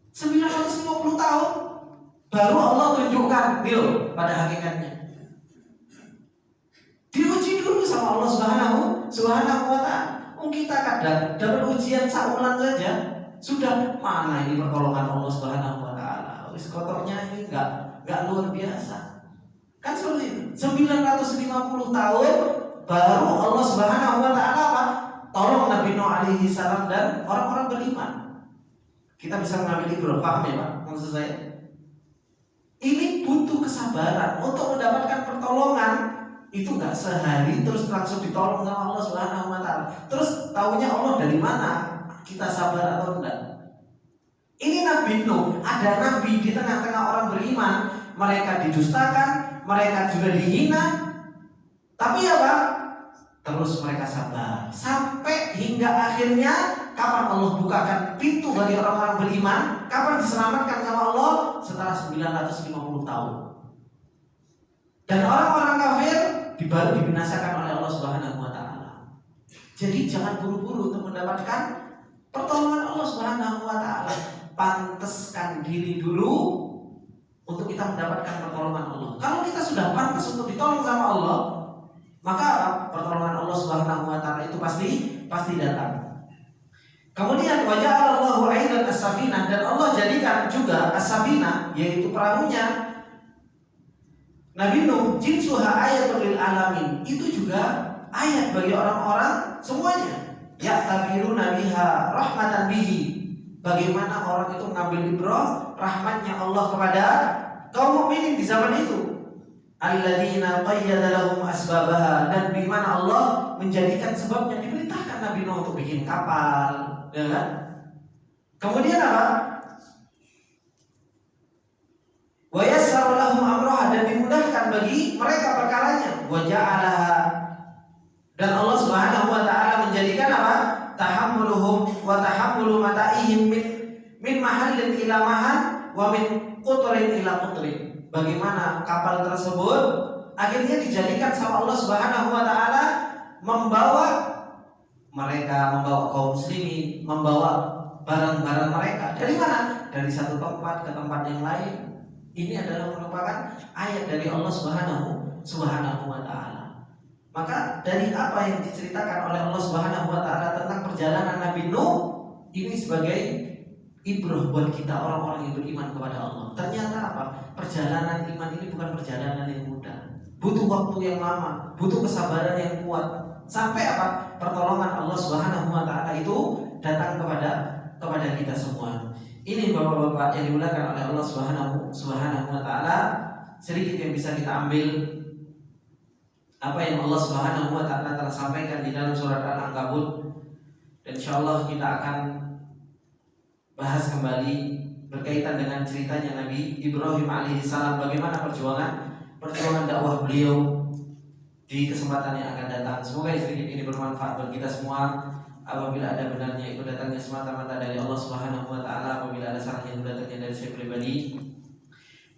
950 tahun baru Allah tunjukkan dia pada hakikatnya. Diuji dulu sama Allah Subhanahu wa taala. Kita kadang dapat ujian saulan saja sudah mana ini pertolongan Allah Subhanahu wa taala. Wis kotornya ini enggak luar biasa. Kan seperti itu. 950 tahun baru Allah Subhanahu wa taala apa? Tolong Nabi Nuh alaihi salam dan orang-orang beriman. Kita bisa mengambil ibrah, paham ya Pak? Maksud saya, ini butuh kesabaran untuk mendapatkan pertolongan. Itu nggak sehari terus langsung ditolong sama Allah Subhanahu wa taala. Terus taunya Allah dari mana? Kita sabar atau enggak? Ini Nabi Nuh, ada nabi di tengah-tengah orang beriman, mereka didustakan, mereka juga dihina. Tapi apa? Terus mereka sabar sampai hingga akhirnya kapan Allah bukakan pintu bagi orang-orang beriman? Kapan diselamatkan sama Allah? Setelah 950 tahun. Dan orang-orang kafir baru dibinasakan oleh Allah Subhanahu wa taala. Jadi jangan buru-buru untuk mendapatkan pertolongan Allah Subhanahu wa taala. Pantaskan diri dulu untuk kita mendapatkan pertolongan Allah. Kalau kita sudah pantas untuk ditolong sama Allah, maka pertolongan Allah Subhanahu wa taala itu pasti datang. Kemudian waja'alallahu aidan as-safinah, dan Allah jadikan juga as-safinah, yaitu perahunya Nabi Nuh, jinsuha ayatul lil alamin, itu juga ayat bagi orang-orang semuanya. Ya'tabiru nabiha rahmatan bihi, bagaimana orang itu mengambil ibrah rahmatnya Allah kepada kaum mukminin di zaman itu. Alladzina qayyada lahum asbabaha, dan di mana Allah menjadikan sebabnya, diperintahkan Nabi Nuh untuk bikin kapal, ya kan? Kemudian apa? Wa yassara lahum amraha, dan dimudahkan bagi mereka perkaranya. Wa ja'alaha, dan Allah Subhanahu wa taala menjadikan apa? Tahammuluhum wa tahammulu mata'ihim min mahallin ila mahal wa min qutrin ila qutrin. Bagaimana kapal tersebut akhirnya dijadikan sama Allah Subhanahu wa taala membawa mereka, membawa kaum muslimin, membawa barang-barang mereka dari mana? Dari satu tempat ke tempat yang lain. Ini adalah merupakan ayat dari Allah Subhanahu wa taala. Maka dari apa yang diceritakan oleh Allah Subhanahu wa taala tentang perjalanan Nabi Nuh, ini sebagai ibrah buat kita orang-orang yang beriman kepada Allah. Ternyata apa? Perjalanan iman ini bukan perjalanan yang mudah. Butuh waktu yang lama, butuh kesabaran yang kuat. Sampai apa? Pertolongan Allah Subhanahu wa taala itu datang kepada kita semua. Ini Bapak-bapak yang dimuliakan oleh Allah Subhanahu wa taala, sedikit yang bisa kita ambil apa yang Allah Subhanahu wa taala telah sampaikan di dalam surat Al-Ankabut. Dan insyaallah kita akan bahas kembali berkaitan dengan ceritanya Nabi Ibrahim alaihissalam, bagaimana perjuangan dakwah beliau di kesempatan yang akan datang. Semoga sedikit ini bermanfaat bagi kita semua. Apabila ada benarnya itu datangnya semata-mata dari Allah Subhanahu wa taala, apabila ada salahnya itu datangnya dari saya pribadi.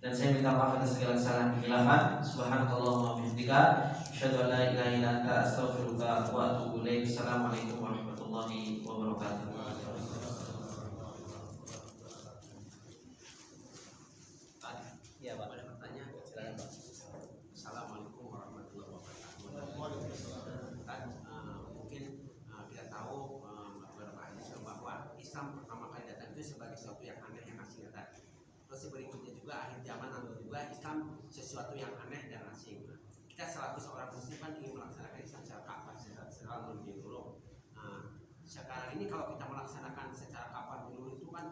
Dan saya minta maaf atas segala kesalahan kehilafan. Subhanakallahumma wa bihamdika, asyhadu an la ilaha illa anta, astaghfiruka wa atubu ilaik. Assalamualaikum warahmatullahi wabarakatuh. Ya, Pak, ada pertanyaan? Silakan, Pak. Assalamualaikum warahmatullahi wabarakatuh. Mungkin kita tahu beberapa hadis bahwa Islam pertama kali datang itu sebagai sesuatu yang aneh, yang asing. Terus berikutnya juga akhir zaman nanti juga Islam sesuatu yang aneh dan asing. Kita selaku seorang muslim kan ingin melaksanakan Islam secara kafah, secara menyeluruh. Sekarang ini kalau kita melaksanakan secara kafah menyeluruh itu kan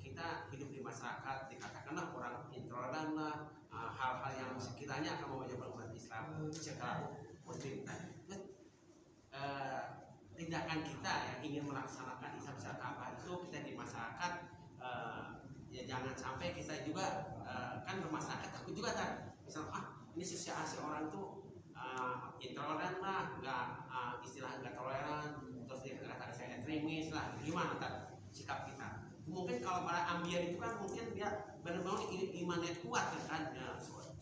kita hidup di masyarakat, dikatakanlah orang intoleran lah, hal-hal yang sekiranya akan membahayakan umat Islam secara muslim. Tindakan kita yang ingin melaksanakan Islam secara kafah itu kita di masyarakat, ya jangan sampai kita juga kan bermasyarakat takut juga kan, misal ini si orang itu intoleran lah, nggak istilah nggak toleran, terus dia katakan saya ekstremis lah, gimana kan sikap kita? Mungkin kalau para ambiar itu kan mungkin dia benar-benar imannya kuat kan, ya,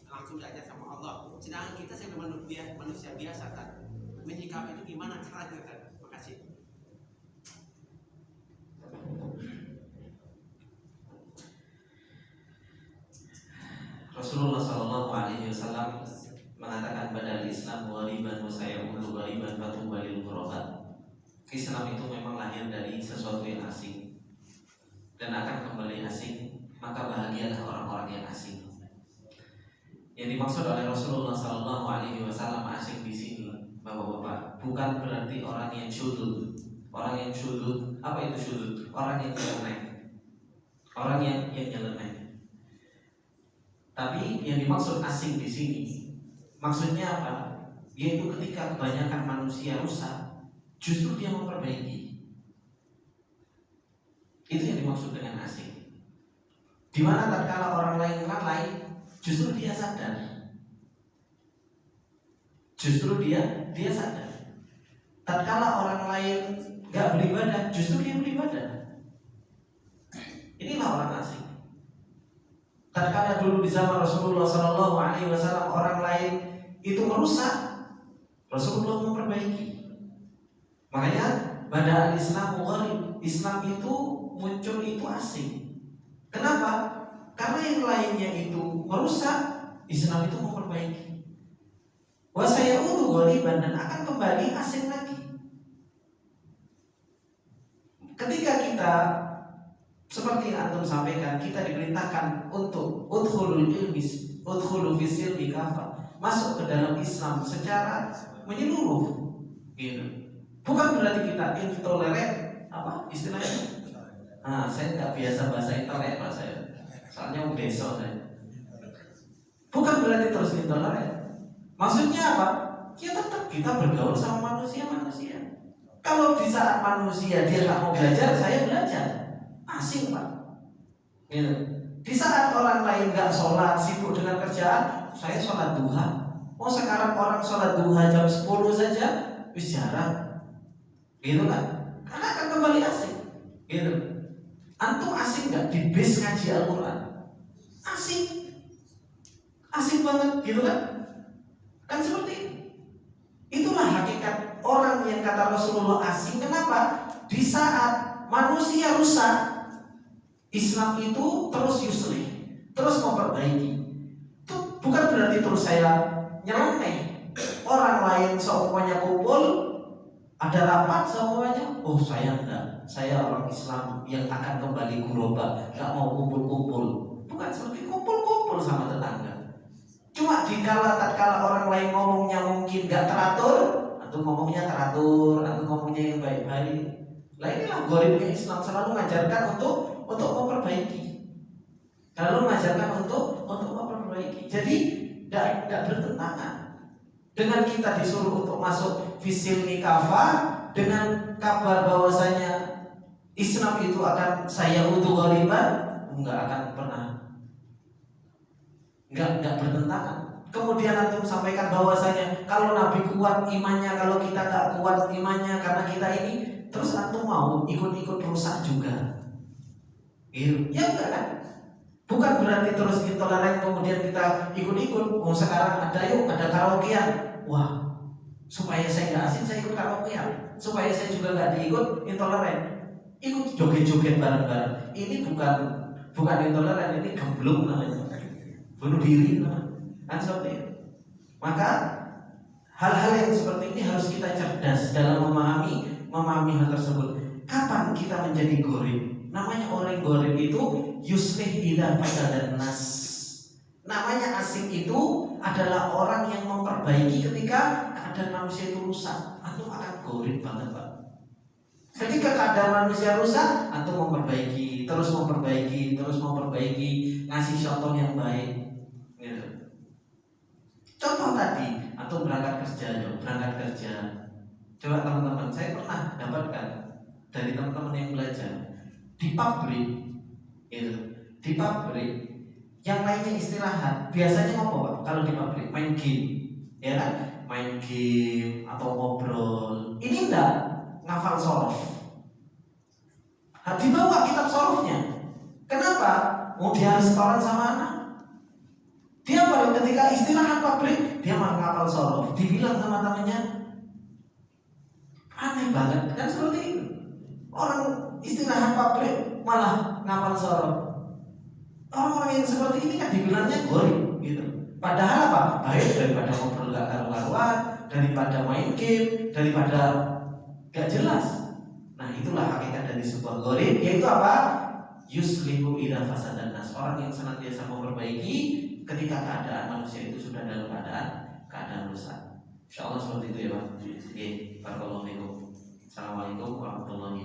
langsung diajar sama Allah. Sedangkan kita sebagai manusia biasa kan, menyikapi itu gimana caranya kan? Makasih. Rasulullah Shallallahu Alaihi Wasallam mengatakan badal Islam ghariban wa sayaudu ghariban fatuba lil ghurabat. Islam itu memang lahir dari sesuatu yang asing dan akan kembali asing, maka bahagialah orang-orang yang asing. Yang dimaksud oleh Rasulullah Shallallahu Alaihi Wasallam asing di sini, Bapak-bapak, bukan berarti orang yang syudud. Orang yang syudud, apa itu syudud? Orang yang nyeleneh, orang yang nyeleneh. Tapi yang dimaksud asing di sini, maksudnya apa? Yaitu ketika kebanyakan manusia rusak, justru dia memperbaiki. Itu yang dimaksud dengan asing. Di mana tatkala orang lain lalai, justru dia sadar. Justru dia sadar. Tatkala orang lain gak beribadah, justru dia beribadah. Inilah orang asing. Tatkala dulu di zaman Rasulullah Shallallahu Alaihi Wasallam orang lain itu merusak, Rasulullah memperbaiki. Makanya pada Islam gharib, Islam itu muncul itu asing. Kenapa? Karena yang lainnya itu merusak, Islam itu memperbaiki. Wasayaudu ghariban, dan akan kembali asing lagi. Ketika kita seperti yang antum sampaikan, kita diperintahkan untuk udkhulu fisil bikafa, masuk ke dalam Islam secara menyeluruh, gitu. Bukan berarti kita intoleran, apa istilahnya? Nah, saya nggak biasa bahasa intoleran Pak saya, soalnya udeso saya. Bukan berarti terus intoleran. Maksudnya apa? Ya tetap kita bergaul sama manusia. Kalau di saat manusia dia nggak mau belajar, saya belajar. Asing Pak, gitu. Di saat orang lain nggak sholat, sibuk dengan kerjaan, saya sholat duha. Oh sekarang orang sholat duha jam 10 saja, wis jarang, gitu kan? Karena akan kembali asing, gitu. Antum asing nggak di base ngaji Al-Quran? Asing banget, gitu kan? Kan seperti itu. Itulah hakikat orang yang kata Rasulullah asing. Kenapa? Di saat manusia rusak, Islam itu terus yuslih, terus memperbaiki. Itu bukan berarti terus saya nyeleneh. Orang lain semuanya kumpul, ada rapat semuanya. Oh saya enggak, saya orang Islam yang akan kembali kuroba, enggak mau kumpul-kumpul. Bukan seperti kumpul-kumpul sama tetangga. Cuma tatkala orang lain ngomongnya mungkin enggak teratur, atau ngomongnya teratur, atau ngomongnya yang baik-baik. Nah inilah gharibnya Islam, selalu mengajarkan untuk memperbaiki. Selalu mengajarkan untuk memperbaiki. Jadi tidak bertentangan dengan kita disuruh untuk masuk fisil nikafah dengan kabar bahwasanya Islam itu akan saya utuh ghariban, enggak akan pernah, enggak bertentangan. Kemudian antum sampaikan bahwasanya kalau Nabi kuat imannya, kalau kita enggak kuat imannya karena kita ini, terus antum mau ikut-ikut rusak juga, gitu. Ya enggak kan? Bukan berarti terus intoleran kemudian kita ikut-ikut. Oh sekarang ada karaokean, wah supaya saya nggak asing saya ikut karaokean, supaya saya juga nggak diikut intoleran, ikut joget-joget bareng-bareng. Ini bukan intoleran, ini gemblung namanya, bunuh diri namanya. Kan seperti itu. Maka hal-hal yang seperti ini harus kita cerdas dalam memahami hal tersebut. Kapan kita menjadi gharib? Namanya orang gharib itu yuslih ila fasadan nas. Namanya asing itu adalah orang yang memperbaiki ketika keadaan manusia itu rusak. Antum akan gharib banget Pak. Ketika keadaan manusia rusak, antum memperbaiki, terus memperbaiki, ngasih contoh yang baik. Gitu. Contoh tadi, antum berangkat kerja. Coba teman-teman, saya pernah dapatkan dari teman-teman yang belajar di pabrik, gitu. Di pabrik yang lainnya istirahat, biasanya apa Pak? Kalau di pabrik main game, ya kan? Main game atau ngobrol. Ini enggak ngafal sorof. Dibawa kitab sorofnya. Kenapa? Mau dia restoran sama anak. Dia baru ketika istirahat pabrik, dia malah ngafal sorof. Dibilang sama temannya, aneh banget, kan seperti itu. Orang istirahat pabrik malah ngafal sorof. Orang-orang yang seperti ini kan dibilangnya gharib, gitu. Padahal apa? Baik daripada ngobrol gak karu-karuan, daripada main game, daripada gak jelas. Nah itulah hakikat dari sebuah gharib, yaitu apa? Yuslihu ila fasadan nas. Orang yang senantiasa memperbaiki ketika keadaan manusia itu sudah dalam keadaan rusak. Insyaallah seperti itu ya Pak. Oke, barakallahu fikum. Assalamualaikum warahmatullahi wabarakatuh.